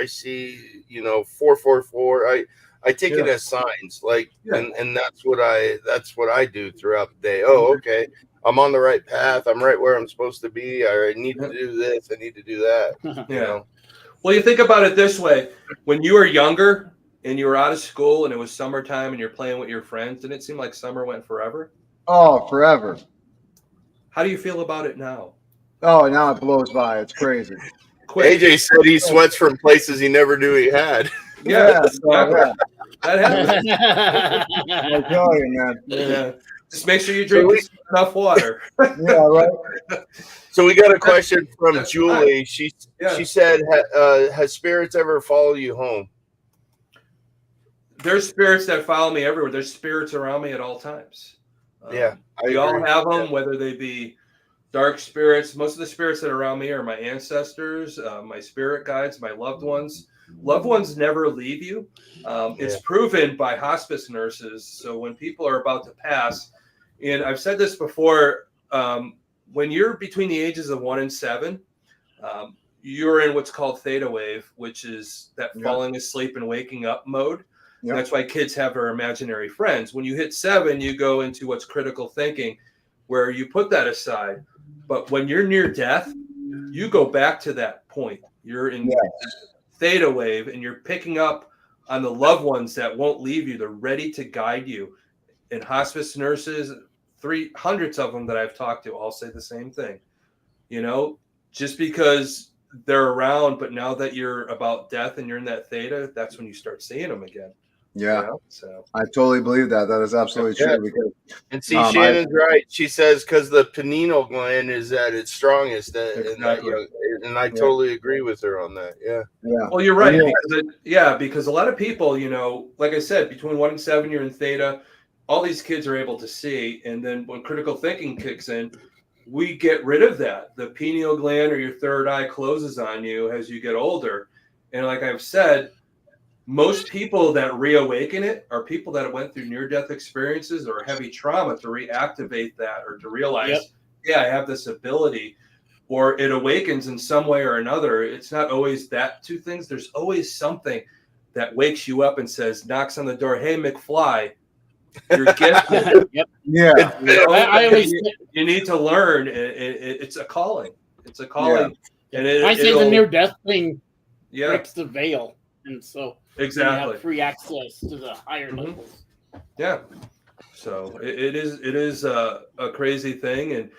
you know, 444. I take it as signs, like, and that's what I do throughout the day. Oh, okay. I'm on the right path. I'm right where I'm supposed to be. I need to do this. I need to do that. You know? Well, you think about it this way. When you were younger and you were out of school and it was summertime and you're playing with your friends, didn't it seem like summer went forever? Oh, forever. How do you feel about it now? Oh, now it blows by. It's crazy. Quick. AJ said he sweats from places he never knew he had. Yeah, yeah. That happens. I tell you, man. Yeah. Just make sure you drink enough water. Yeah, right. So we got a question from Julie. She said, has spirits ever followed you home? There's spirits that follow me everywhere. There's spirits around me at all times. We all have them, whether they be dark spirits. Most of the spirits that are around me are my ancestors, my spirit guides, my loved ones. Loved ones never leave you. It's proven by hospice nurses. So when people are about to pass, and I've said this before, when you're between the ages of 1 and 7, you're in what's called theta wave, which is that falling asleep and waking up mode. Yep. That's why kids have their imaginary friends. When you hit 7, you go into what's critical thinking, where you put that aside. But when you're near death, you go back to that point. You're in theta wave, and you're picking up on the loved ones that won't leave you. They're ready to guide you. And hospice nurses, 300 of them that I've talked to, all say the same thing. You know, just because they're around, but now that you're about death and you're in that theta, that's when you start seeing them again. Yeah. You know? So I totally believe that. That is absolutely true. Because, and see, Shannon's right. She says because the pineal gland is at its strongest, and I totally agree with her on that. Yeah. Well, you're right. Because a lot of people, you know, like I said, between 1 and 7, you're in theta. All these kids are able to see, and then when critical thinking kicks in, we get rid of that. The pineal gland or your third eye closes on you as you get older, and like I've said, most people that reawaken it are people that went through near-death experiences or heavy trauma to reactivate that, or to realize, I have this ability, or it awakens in some way or another. It's not always that two things. There's always something that wakes you up and says, knocks on the door, hey, McFly, you're gifted. Yeah. You need to learn. It's a calling. It's a calling. And I say the near-death thing breaks the veil. And so you have free access to the higher levels. Yeah. So it is a crazy thing, and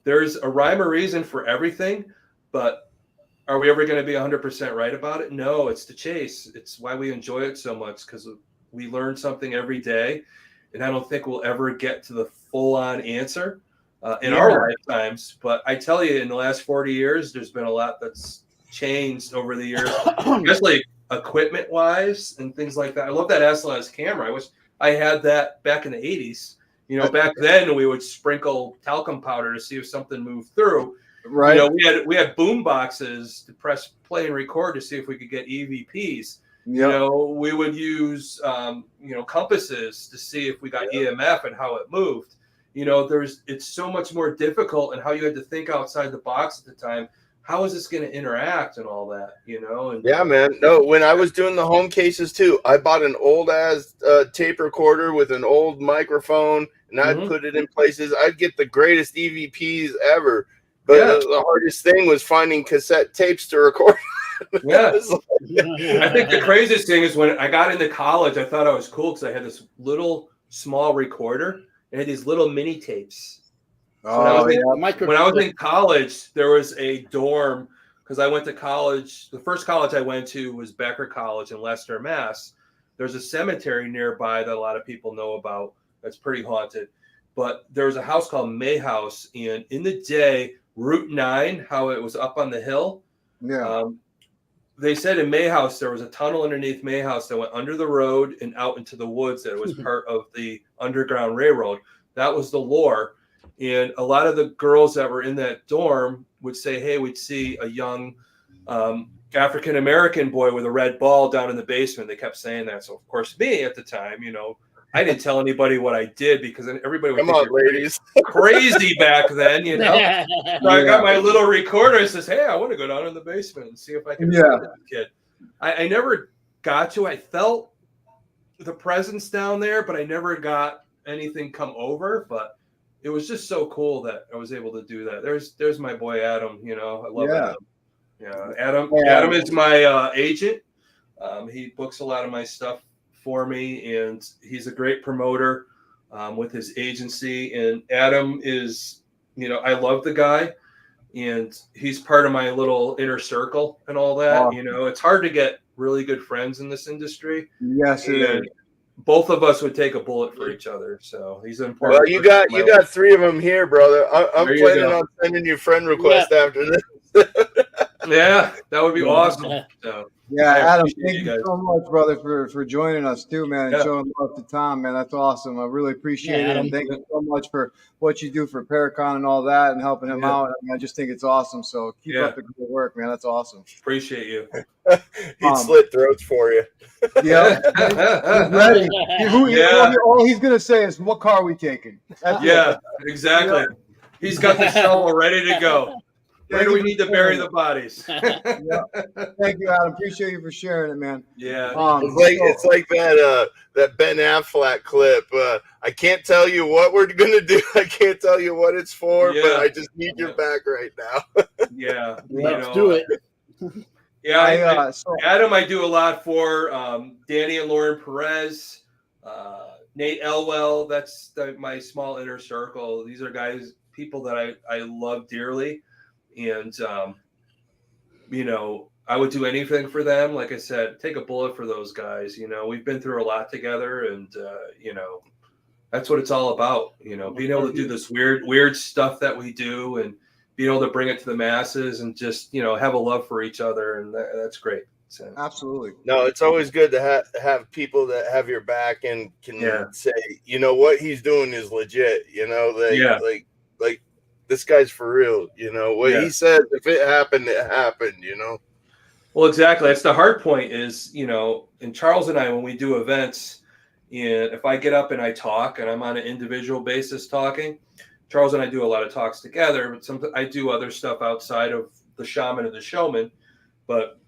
there's a rhyme or reason for everything, but are we ever going to be 100% right about it? No, it's the chase. It's why we enjoy it so much, because we learn something every day, and I don't think we'll ever get to the full-on answer in our lifetimes. But I tell you, in the last 40 years, there's been a lot that's changed over the years, especially equipment wise and things like that. I love that SLS camera. I wish I had that back in the 80s. You know, back then we would sprinkle talcum powder to see if something moved through. Right. You know, we had boom boxes to press play and record to see if we could get EVPs. Yep. You know, we would use compasses to see if we got EMF and how it moved. You know, it's so much more difficult, and how you had to think outside the box at the time. How is this going to interact and all that, you know? And yeah, man. No, when I was doing the home cases too, I bought an old ass tape recorder with an old microphone, and I'd put it in places. I'd get the greatest EVPs ever. But the hardest thing was finding cassette tapes to record. Yeah. I think the craziest thing is when I got into college, I thought I was cool because I had this little small recorder and had these little mini tapes. So when I was in college, there was a dorm, because I went to college. The first college I went to was Becker College in Leicester, Mass. There's a cemetery nearby that a lot of people know about that's pretty haunted. But there was a house called May House, and in the day, Route 9, how it was up on the hill. Yeah. They said in May House there was a tunnel underneath May House that went under the road and out into the woods. That was part of the Underground Railroad. That was the lore. And a lot of the girls that were in that dorm would say, hey, we'd see a young African-American boy with a red ball down in the basement. They kept saying that. So, of course, me at the time, you know, I didn't tell anybody what I did because everybody would come on, ladies, crazy back then, you know. So I got my little recorder and says, "Hey, I want to go down in the basement and see if I can find the kid." I never got to. I felt the presence down there, but I never got anything come over. But it was just so cool that I was able to do that. There's my boy Adam. You know, I love Adam. Yeah, Adam is my agent. He books a lot of my stuff for me, and he's a great promoter with his agency. And Adam is, you know, I love the guy, and he's part of my little inner circle and all that. Awesome. You know, it's hard to get really good friends in this industry. Yes, it is. Both of us would take a bullet for each other. So he's an important. Well, you got 3 of them here, brother. I'm planning on sending you friend request after this. Yeah, that would be awesome. So, yeah, Adam, thank you so much, brother, for joining us too, man, and showing love to Tom, man. That's awesome. I really appreciate it. And thank you so much for what you do for Paraconn and all that and helping him out. I mean, I just think it's awesome. So keep up the good work, man. That's awesome. Appreciate you. He'd slit throats for you. Yeah. He's ready. All he's going to say is, what car are we taking? That's exactly. Yeah. He's got the shovel ready to go. Where do we need to bury the bodies? Thank you, Adam. Appreciate you for sharing it, man. Yeah. It's like that Ben Affleck clip. I can't tell you what we're gonna do. I can't tell you what it's for, but I just need your back right now. Yeah. Let's do it. Yeah, Adam, I do a lot for Danny and Lauren Perez, Nate Elwell. That's my small inner circle. These are people that I love dearly. And, you know, I would do anything for them. Like I said, take a bullet for those guys. You know, we've been through a lot together, and, you know, that's what it's all about. You know, being able to do this weird stuff that we do and being able to bring it to the masses and just, you know, have a love for each other. And that's great. So. Absolutely. No, it's always good to have people that have your back and can say, you know, what he's doing is legit. You know, like this guy's for real, you know. What he said, if it happened, it happened, you know. Well, exactly. That's the hard point is, you know, and Charles and I, when we do events, and if I get up and I talk and I'm on an individual basis talking, Charles and I do a lot of talks together, but I do other stuff outside of the Shaman and the Showman. But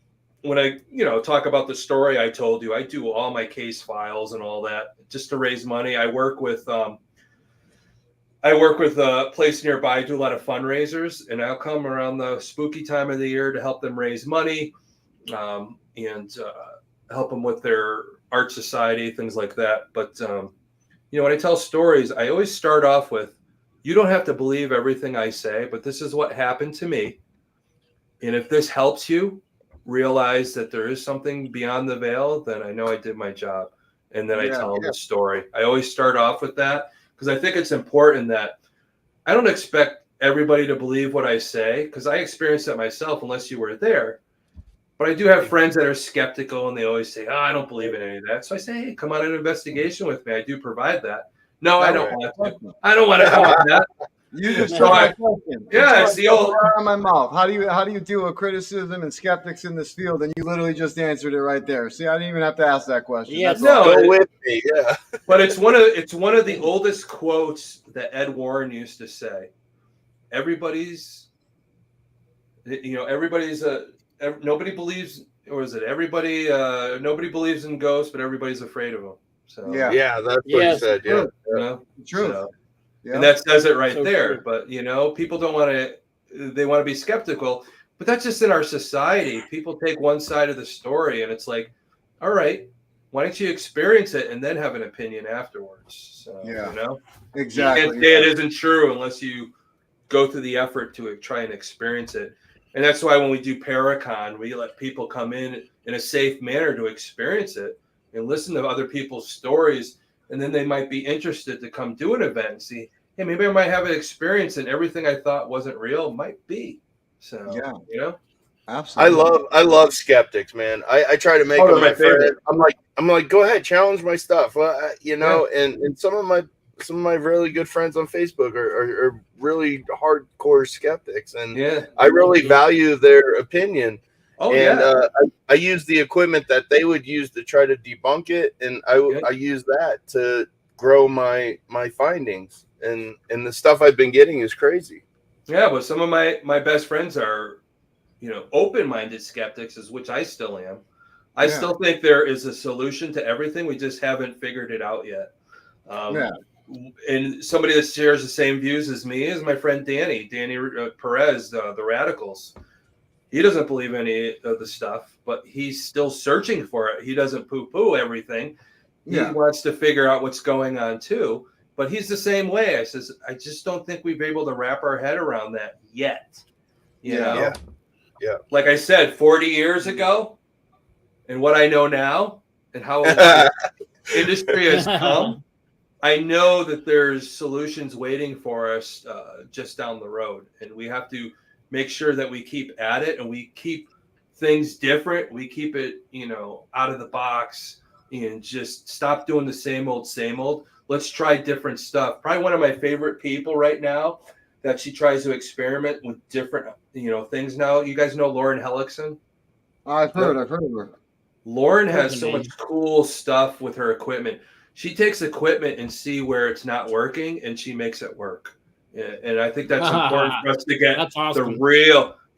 when I, you know, talk about the story I told you, I do all my case files and all that just to raise money. I work with a place nearby, do a lot of fundraisers, and I'll come around the spooky time of the year to help them raise money and help them with their art society, things like that. But, you know, when I tell stories, I always start off with, you don't have to believe everything I say, but this is what happened to me. And if this helps you realize that there is something beyond the veil, then I know I did my job. And then I tell them the story. I always start off with that. Because I think it's important that I don't expect everybody to believe what I say, because I experienced it myself unless you were there. But I do have friends that are skeptical, and they always say, I don't believe in any of that. So I say, hey, come on an investigation with me. I do provide that. No, I don't want to. I don't want to help that. You just took my question. Yeah, it's the old out of my mouth. How do you deal with criticism and skeptics in this field? And you literally just answered it right there. See, I didn't even have to ask that question. Yeah, go with me. Yeah, but it's one of the oldest quotes that Ed Warren used to say. Everybody's nobody believes, or is it everybody? Nobody believes in ghosts, but everybody's afraid of them. So yeah, that's what he said. Yeah, you know? True. So, and that says it right there. True. But, you know, people don't want to, they want to be skeptical, but that's just in our society. People take one side of the story and it's like, all right, why don't you experience it and then have an opinion afterwards? So, you know, exactly. You can't say it isn't true unless you go through the effort to try and experience it. And that's why when we do Paraconn, we let people come in a safe manner to experience it and listen to other people's stories. And then they might be interested to come do an event and see, hey, maybe I might have an experience and everything I thought wasn't real might be. So, you know, absolutely. I love skeptics, man. I try to make them my favorite. I'm like, go ahead, challenge my stuff. You know, and some of my really good friends on Facebook are really hardcore skeptics, and I really value their opinion. I use the equipment that they would use to try to debunk it, and I use that to grow my findings, and the stuff I've been getting is crazy. Yeah, but some of my best friends are, open-minded skeptics, which I still am. I still think there is a solution to everything. We just haven't figured it out yet. And somebody that shares the same views as me is my friend Danny Perez, the Radicals. He doesn't believe any of the stuff, but he's still searching for it. He doesn't poo-poo everything. He wants to figure out what's going on too. But he's the same way. I says, I just don't think we've been able to wrap our head around that yet. You know? Yeah. Like I said, 40 years ago, and what I know now, and how the industry has come, I know that there's solutions waiting for us just down the road. And we have to make sure that we keep at it and we keep things different. We keep it, out of the box and just stop doing the same old. Let's try different stuff. Probably one of my favorite people right now that she tries to experiment with different, things now. You guys know Lauren Hellickson? I've heard of her. Lauren has so much cool stuff with her equipment. She takes equipment and see where it's not working, and she makes it work. And I think that's important for us to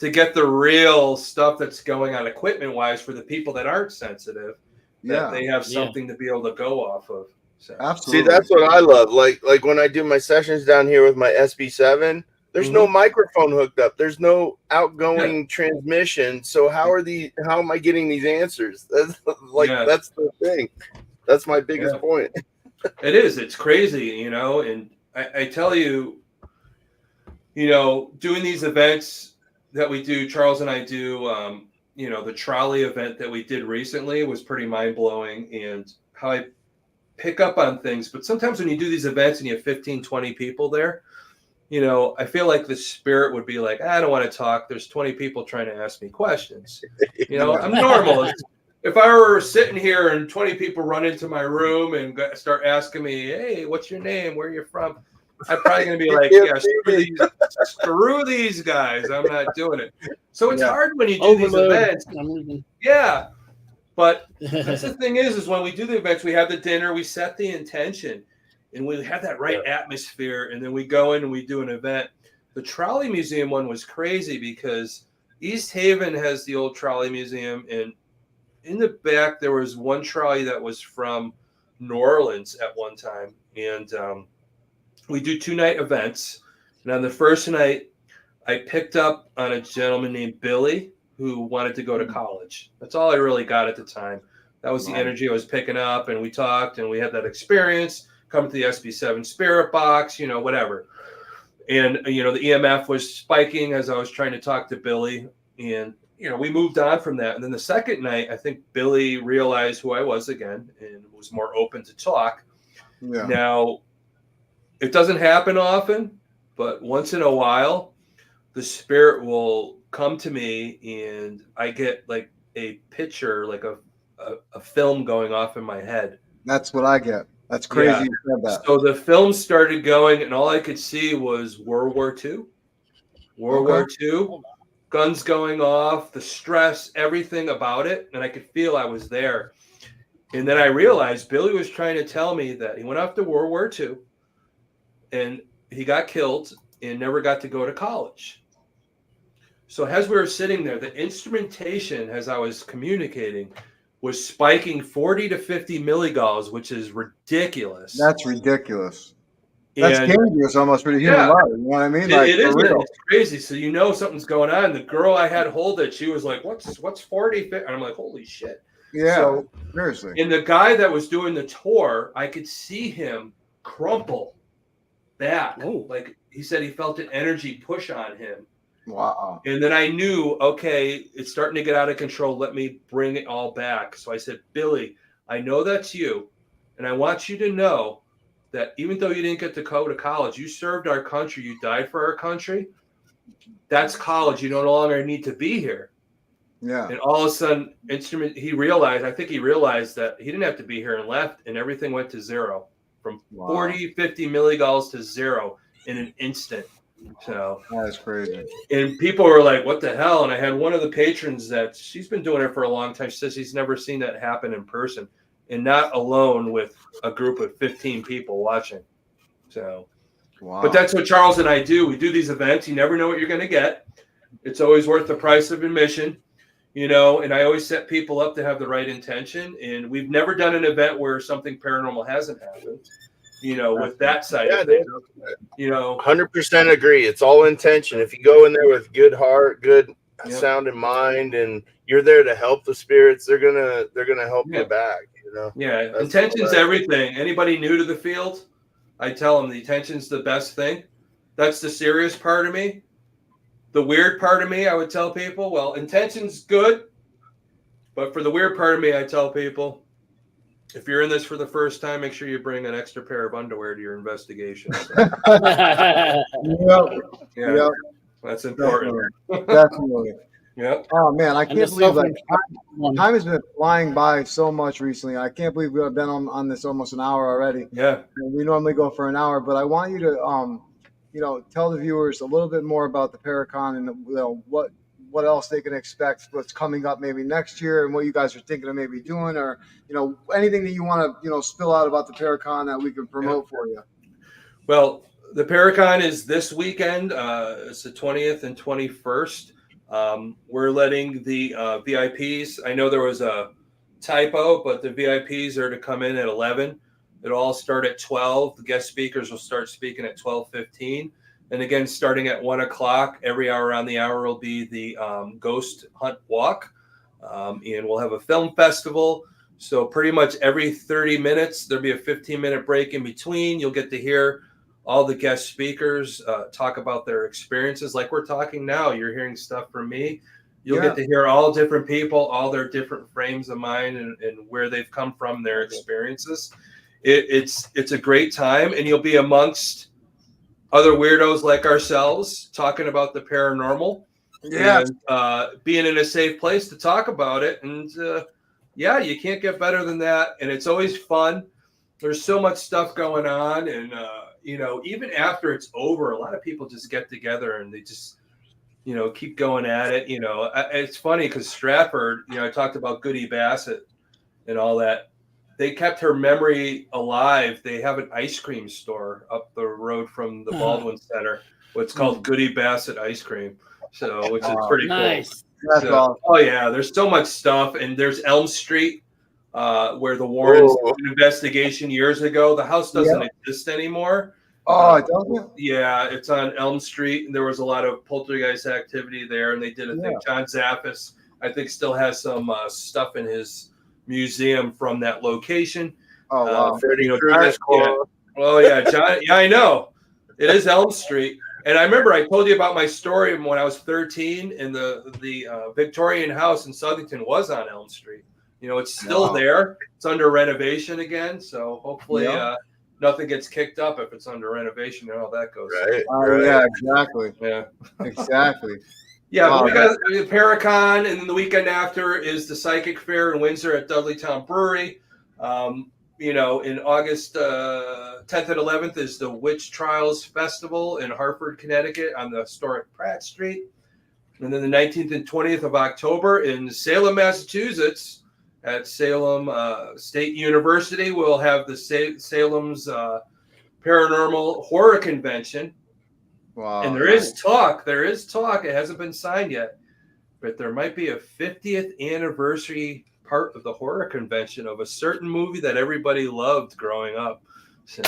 get the real stuff that's going on equipment wise for the people that aren't sensitive. That they have something to be able to go off of. So. Absolutely. See, that's what I love. Like when I do my sessions down here with my SB7, there's no microphone hooked up. There's no outgoing transmission. So how am I getting these answers? That's the thing. That's my biggest point. It is. It's crazy, and I tell you, doing these events that we do, Charles and I do, the trolley event that we did recently was pretty mind-blowing, and how I pick up on things. But sometimes when you do these events and you have 15, 20 people there, I feel like the spirit would be like, I don't want to talk. There's 20 people trying to ask me questions. I'm normal. If I were sitting here and 20 people run into my room and start asking me, hey, what's your name? Where are you from? I'm probably going to be like, screw these guys. I'm not doing it. So it's hard when you do these events. Yeah. But that's the thing is when we do the events, we have the dinner, we set the intention, and we have that right atmosphere, and then we go in and we do an event. The Trolley Museum one was crazy because East Haven has the old Trolley Museum, and in the back there was one trolley that was from New Orleans at one time, and we do 2-night events. And on the first night, I picked up on a gentleman named Billy who wanted to go to college. That's all I really got at the time. That was the energy I was picking up, and we talked, and we had that experience, come to the SB7 spirit box, whatever. And, the EMF was spiking as I was trying to talk to Billy, and, we moved on from that. And then the second night, I think Billy realized who I was again and was more open to talk. Yeah. Now, it doesn't happen often, but once in a while, the spirit will come to me and I get like a picture, like a film going off in my head. That's what I get. That's crazy. Yeah. You said that. So the film started going and all I could see was World War II. World War II, guns going off, the stress, everything about it. And I could feel I was there. And then I realized Billy was trying to tell me that he went off to World War II and he got killed and never got to go to college. So as we were sitting there, the instrumentation, as I was communicating, was spiking 40 to 50 milligauss, which is ridiculous. That's ridiculous. That's dangerous almost for the human life. You know what I mean? It is. It's crazy. So something's going on. The girl I had hold it, she was like, what's 40? And I'm like, holy shit. Yeah, so, seriously. And the guy that was doing the tour, I could see him crumple back. Oh. Like he said he felt an energy push on him. Wow. And then I knew, okay, it's starting to get out of control. Let me bring it all back. So I said, Billy, I know that's you. And I want you to know that even though you didn't get to go to college, you served our country. You died for our country. That's college. You no longer need to be here. Yeah. And all of a sudden, he realized that he didn't have to be here and left. And everything went to zero from 40, 50 milligauss to zero in an instant. So that's crazy. And people were like, what the hell? And I had one of the patrons that she's been doing it for a long time. She says she's never seen that happen in person, and not alone with a group of 15 people watching. So, wow. But that's what Charles and I do. We do these events. You never know what you're going to get. It's always worth the price of admission, you know, and I always set people up to have the right intention. And we've never done an event where something paranormal hasn't happened, you know, with that side of things, you know. 100% agree. It's all intention. If you go in there with good heart, good sound in mind, and you're there to help the spirits, they're gonna help you back, you know. Yeah, that's intention's everything. Anybody new to the field, I tell them the intention's the best thing. That's the serious part of me. The weird part of me, I would tell people, well, intention's good, but for the weird part of me, I tell people, if you're in this for the first time, make sure you bring an extra pair of underwear to your investigation. Yeah, that's important. Definitely. Yep. Oh man, I can't believe time has been flying by so much recently. I can't believe we've been on this almost an hour already. Yeah. And we normally go for an hour, but I want you to you know, tell the viewers a little bit more about the Paraconn and you know, what else they can expect, what's coming up maybe next year, and what you guys are thinking of maybe doing, or you know, anything that you want to, you know, spill out about the Paraconn that we can promote for you. Well, the Paraconn is this weekend. It's the 20th and 21st. We're letting the VIPs. I know there was a typo, but the VIPs are to come in at 11. It'll all start at 12. The guest speakers will start speaking at 12:15. And again, starting at 1 o'clock, every hour on the hour will be the Ghost Hunt Walk. And we'll have a film festival. So pretty much every 30 minutes, there'll be a 15-minute break in between. You'll get to hear all the guest speakers talk about their experiences. Like we're talking now, you're hearing stuff from me. You'll get to hear all different people, all their different frames of mind and where they've come from, their experiences. It's a great time, and you'll be amongst other weirdos like ourselves talking about the paranormal. Yeah. And being in a safe place to talk about it. And you can't get better than that. And it's always fun. There's so much stuff going on. And, you know, even after it's over, a lot of people just get together and they just, you know, keep going at it. You know, it's funny because Stratford, you know, I talked about Goody Bassett and all that. They kept her memory alive. They have an ice cream store up the road from the Baldwin Center. What's called Goody Bassett Ice Cream. So, which is pretty cool. So, awesome. Oh yeah, there's so much stuff, and there's Elm Street, where the Warrens did an investigation years ago. The house doesn't exist anymore. Oh, it doesn't? Yeah, it's on Elm Street, and there was a lot of poltergeist activity there, and they did a thing. John Zaffis, I think, still has some stuff in his museum from that location. Oh wow! You know, oh yeah, John. Yeah, I know. It is Elm Street, and I remember I told you about my story when I was 13, and the Victorian house in Southington was on Elm Street. You know, it's still there. It's under renovation again, so hopefully nothing gets kicked up if it's under renovation and all that goes. Right. Yeah, exactly. Yeah, exactly. Yeah, but we got the Paraconn, and then the weekend after is the Psychic Fair in Windsor at Dudleytown Brewery. You know, in August 10th and 11th is the Witch Trials Festival in Hartford, Connecticut on the historic Pratt Street. And then the 19th and 20th of October in Salem, Massachusetts at Salem State University, we'll have the Salem's Paranormal Horror Convention. Wow. And there is talk. It hasn't been signed yet, but there might be a 50th anniversary part of the horror convention of a certain movie that everybody loved growing up. So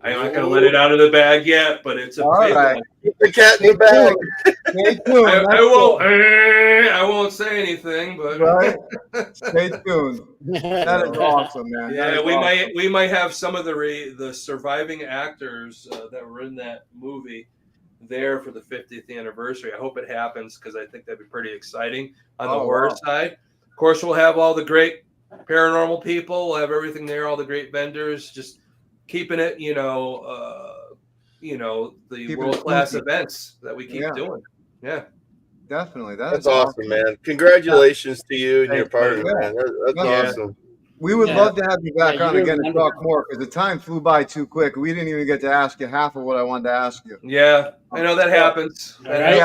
I'm not going to let it out of the bag yet, but it's a big one. Keep the cat in the bag. Stay tuned. I won't say anything, but stay tuned. That is awesome, man. Yeah, we might have some of the surviving actors that were in that movie there for the 50th anniversary. I hope it happens because I think that'd be pretty exciting on the horror side. Of course, we'll have all the great paranormal people. We'll have everything there, all the great vendors, just keeping it, the world-class events that we keep doing. Yeah. Definitely. That's awesome, man. Congratulations to you and your partner, man. That's awesome. We would love to have you back on again and talk more, because the time flew by too quick. We didn't even get to ask you half of what I wanted to ask you. Yeah, I know that happens. I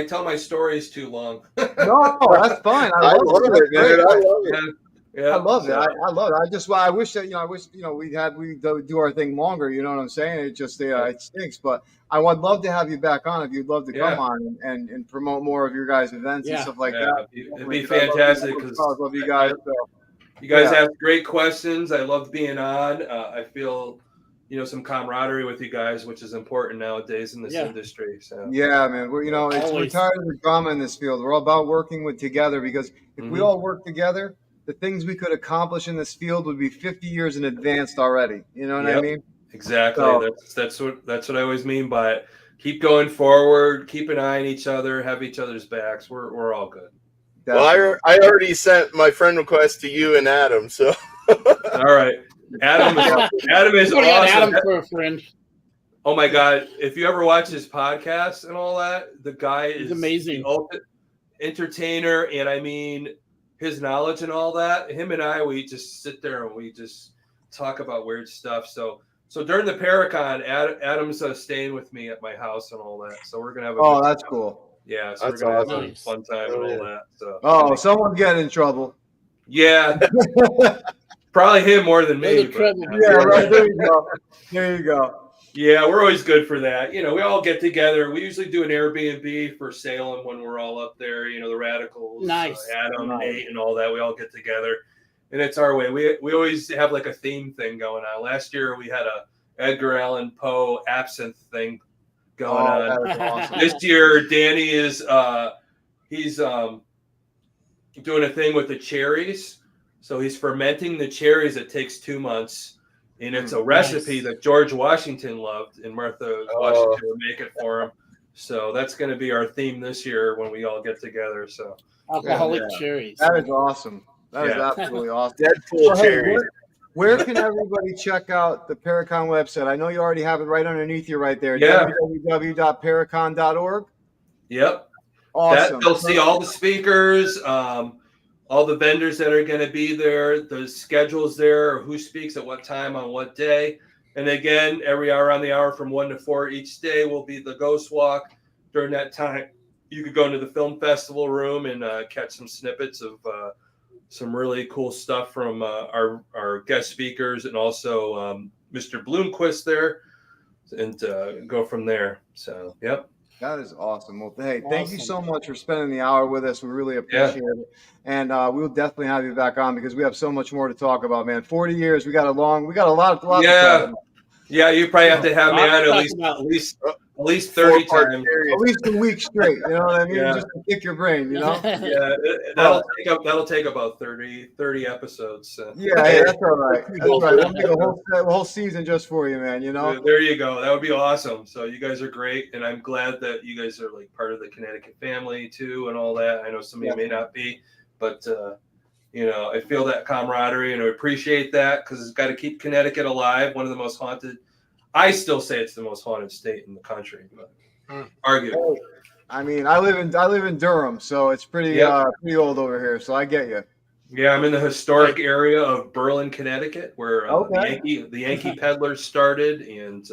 tell my stories too long. No, that's fine. I love it, man. I love it. Yeah, I love it. I love it. I wish that we do our thing longer. You know what I'm saying? It just it stinks, but I would love to have you back on if you'd love to come on and promote more of your guys' events and stuff like that. It'd be fantastic because I love you guys. You guys ask great questions. I love being on. I feel some camaraderie with you guys, which is important nowadays in this industry. So yeah, man, we're we're tired of the drama in this field. We're all about working together, because if we all work together, the things we could accomplish in this field would be 50 years in advance already. You know what I mean? Exactly. So, that's what I always mean by it. Keep going forward. Keep an eye on each other. Have each other's backs. We're all good. Definitely. Well, I already sent my friend request to you and Adam. So all right, Adam is awesome. Adam for a friend. Oh my God! If you ever watch his podcast and all that, the guy is amazing. The ultimate entertainer, and I mean, his knowledge and all that. Him and I, we just sit there and we just talk about weird stuff. So during the Paraconn, Adam's staying with me at my house and all that. So we're gonna have that's cool. Yeah, so we're gonna have a fun time and all that. So someone's getting in trouble. Yeah, probably him more than me. Right, there you go. There you go. Yeah, we're always good for that. We all get together. We usually do an Airbnb for Salem when we're all up there. The Radicals, Adam, Nate, and all that. We all get together, and it's our way. We always have like a theme thing going on. Last year we had a Edgar Allan Poe absinthe thing going on. Awesome. This year Danny is he's doing a thing with the cherries. So he's fermenting the cherries. It takes 2 months. And it's a recipe that George Washington loved, and Martha Washington would make it for him. So that's going to be our theme this year when we all get together. So alcoholic cherries. That is awesome. That is absolutely awesome. Deadpool cherries. Where can everybody check out the Paraconn website? I know you already have it right underneath you right there. Yeah. www.paraconn.org. Yep. Awesome. They'll see all the speakers. All the vendors that are going to be there, the schedules there, who speaks at what time on what day. And again, every hour on the hour from 1 to 4 each day will be the Ghost Walk. During that time, you could go into the film festival room and catch some snippets of some really cool stuff from our guest speakers, and also Mr. Bloomquist there, and go from there. So, yep. That is awesome. Well, hey, thank you so much for spending the hour with us. We really appreciate it. And we'll definitely have you back on, because we have so much more to talk about, man. 40 years, we got a lot to talk about. Yeah, you probably have to have me on at least 30 times. At least a week straight, you know what I mean? Just to kick your brain, that'll take about 30 episodes. So. Yeah, that's all right. We'll make a whole season just for you, man, There you go. That would be awesome. So you guys are great, and I'm glad that you guys are like part of the Connecticut family too and all that. I know some of you may not be, but I feel that camaraderie, and I appreciate that, because it's got to keep Connecticut alive. One of the most haunted. I still say it's the most haunted state in the country, but arguably. I mean, I live in Durham, so it's pretty old over here. So I get you. Yeah, I'm in the historic area of Berlin, Connecticut, where the Yankee peddlers started, and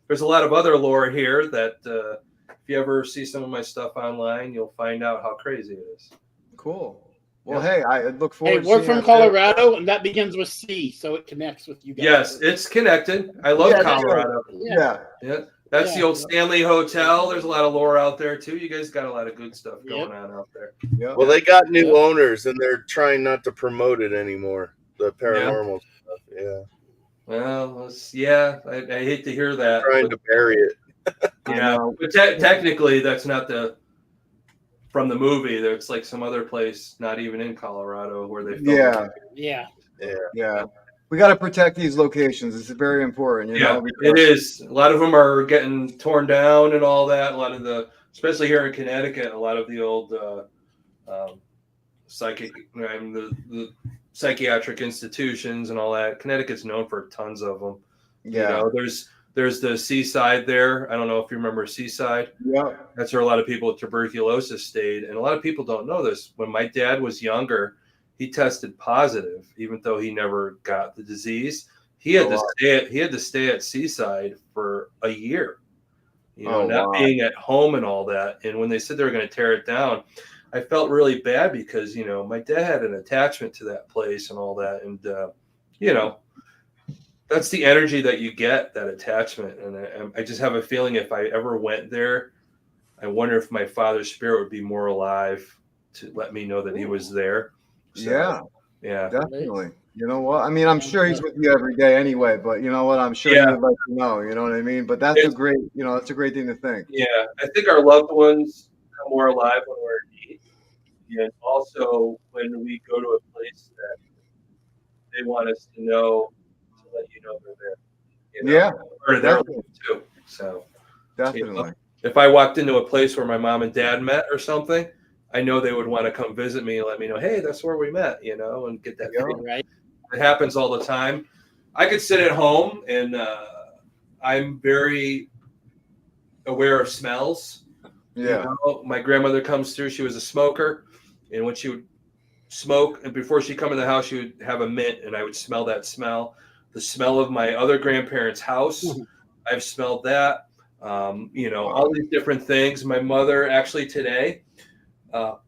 there's a lot of other lore here that if you ever see some of my stuff online, you'll find out how crazy it is. Cool. Well, hey, I look forward to we're from Colorado, and that begins with C, so it connects with you guys. Yes, it's connected. I love Colorado. Yeah. That's the old Stanley Hotel. There's a lot of lore out there, too. You guys got a lot of good stuff going on out there. Yep. Well, they got new owners, and they're trying not to promote it anymore, the paranormal stuff. Yeah. Well, I hate to hear that. They're trying to bury it. But technically, that's not from the movie. There's like some other place, not even in Colorado, where they filmed it. Yeah. We got to protect these locations. It's very important. You know? It is. A lot of them are getting torn down and all that. A lot of especially here in Connecticut, a lot of the old the psychiatric institutions and all that. Connecticut's known for tons of them. Yeah. There's the Seaside there. I don't know if you remember Seaside. Yeah. That's where a lot of people with tuberculosis stayed. And a lot of people don't know this. When my dad was younger, he tested positive, even though he never got the disease. He had to stay at Seaside for a year, not being at home and all that. And when they said they were going to tear it down, I felt really bad because, my dad had an attachment to that place and all that. And, that's the energy that you get, that attachment. And I just have a feeling if I ever went there, I wonder if my father's spirit would be more alive to let me know that he was there. So, yeah, definitely. You know what? I mean, I'm sure he's with you every day anyway, but you know what? I'm sure he would like to know, you know what I mean? But that's a great thing to think. Yeah. I think our loved ones come more alive when we're in need. And also when we go to a place that they want us to know, to let you know they're there. Or they're too. So definitely. If I walked into a place where my mom and dad met or something, I know they would want to come visit me and let me know, hey, that's where we met, and get that right. It happens all the time. I could sit at home and I'm very aware of smells. Yeah. My grandmother comes through. She was a smoker. And when she would smoke, and before she'd come in the house, she would have a mint, and I would smell that smell. The smell of my other grandparents' house, I've smelled that. All these different things. My mother, actually today,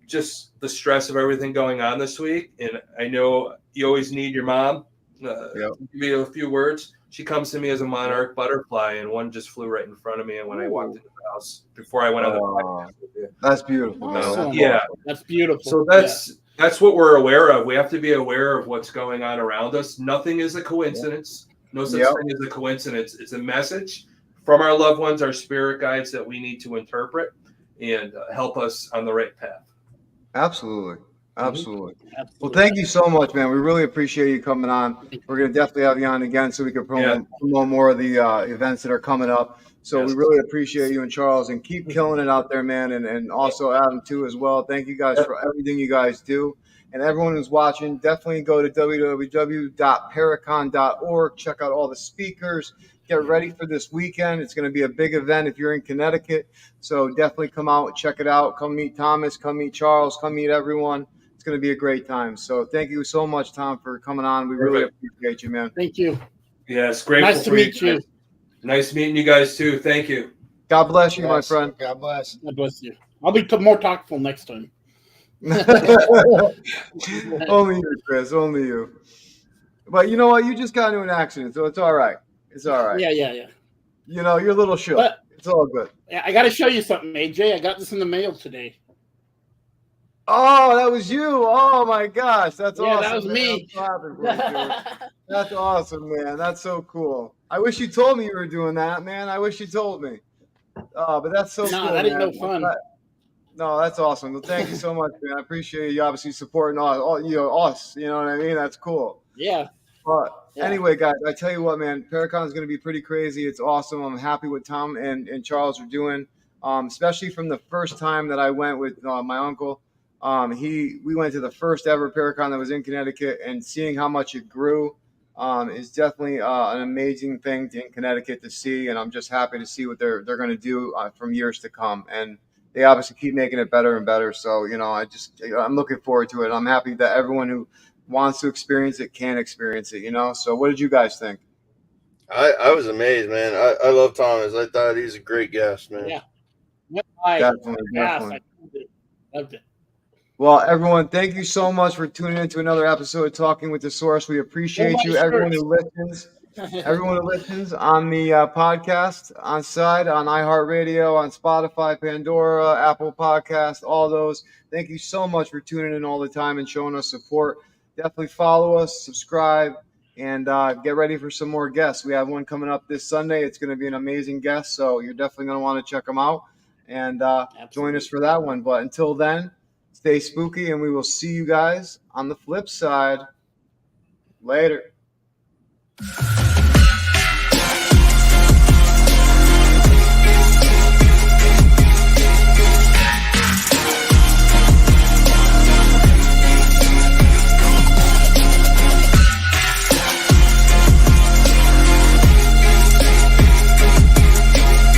just the stress of everything going on this week. And I know you always need your mom to give you a few words. She comes to me as a monarch butterfly, and one just flew right in front of me. And when I walked into the house, before I went on the podcast with you. That's beautiful. Awesome. That's beautiful. So that's what we're aware of. We have to be aware of what's going on around us. Nothing is a coincidence. No such thing as a coincidence. It's a message from our loved ones, our spirit guides that we need to interpret and help us on the right path. Absolutely. Well, thank you so much, man. We really appreciate you coming on. We're going to definitely have you on again so we can promote more of the events that are coming up. So we really appreciate you and Charles, and keep killing it out there, man. And also Adam too as well. Thank you guys for everything you guys do. And everyone who's watching, definitely go to www.paraconn.org. Check out all the speakers. Get ready for this weekend. It's going to be a big event if you're in Connecticut. So definitely come out, check it out. Come meet Thomas, come meet Charles, come meet everyone. It's going to be a great time. So thank you so much, Tom, for coming on. We really appreciate you, man. Thank you. Yeah, it's great. Nice to meet you. Nice meeting you guys too. Thank you. God bless you, my friend. God bless. God bless you. I'll be more tactful next time. Only you, Chris. Only you. But you know what? You just got into an accident, so it's all right. It's all right. Yeah. You're a little shook. But it's all good. I got to show you something, AJ. I got this in the mail today. Oh, that was you. Oh, my gosh. That's awesome. That was me. That's awesome, man. That's so cool. I wish you told me you were doing that, man. I wish you told me. But that's so cool. No, that ain't no fun. No, that's awesome. Well, thank you so much, man. I appreciate you obviously supporting us. You know what I mean? That's cool. Yeah. But anyway, guys, I tell you what, man, Paraconn is going to be pretty crazy. It's awesome. I'm happy what Tom and Charles are doing, especially from the first time that I went with my uncle. We went to the first ever Paraconn that was in Connecticut, and seeing how much it grew is definitely an amazing thing in Connecticut to see. And I'm just happy to see what they're going to do from years to come. And they obviously keep making it better and better. So, I'm looking forward to it. I'm happy that everyone who wants to experience it can experience it, So what did you guys think? I was amazed, man. I love Thomas. I thought he's a great guest, man. Yeah. Definitely. Loved it. Well, everyone, thank you so much for tuning in to another episode of Talking with the Source. We appreciate you, everyone who listens. Everyone who listens on the podcast, on iHeartRadio, on Spotify, Pandora, Apple Podcasts, all those. Thank you so much for tuning in all the time and showing us support. Definitely follow us, subscribe, and get ready for some more guests. We have one coming up this Sunday. It's going to be an amazing guest, so you're definitely going to want to check them out and join us for that one. But until then, stay spooky, and we will see you guys on the flip side. Later.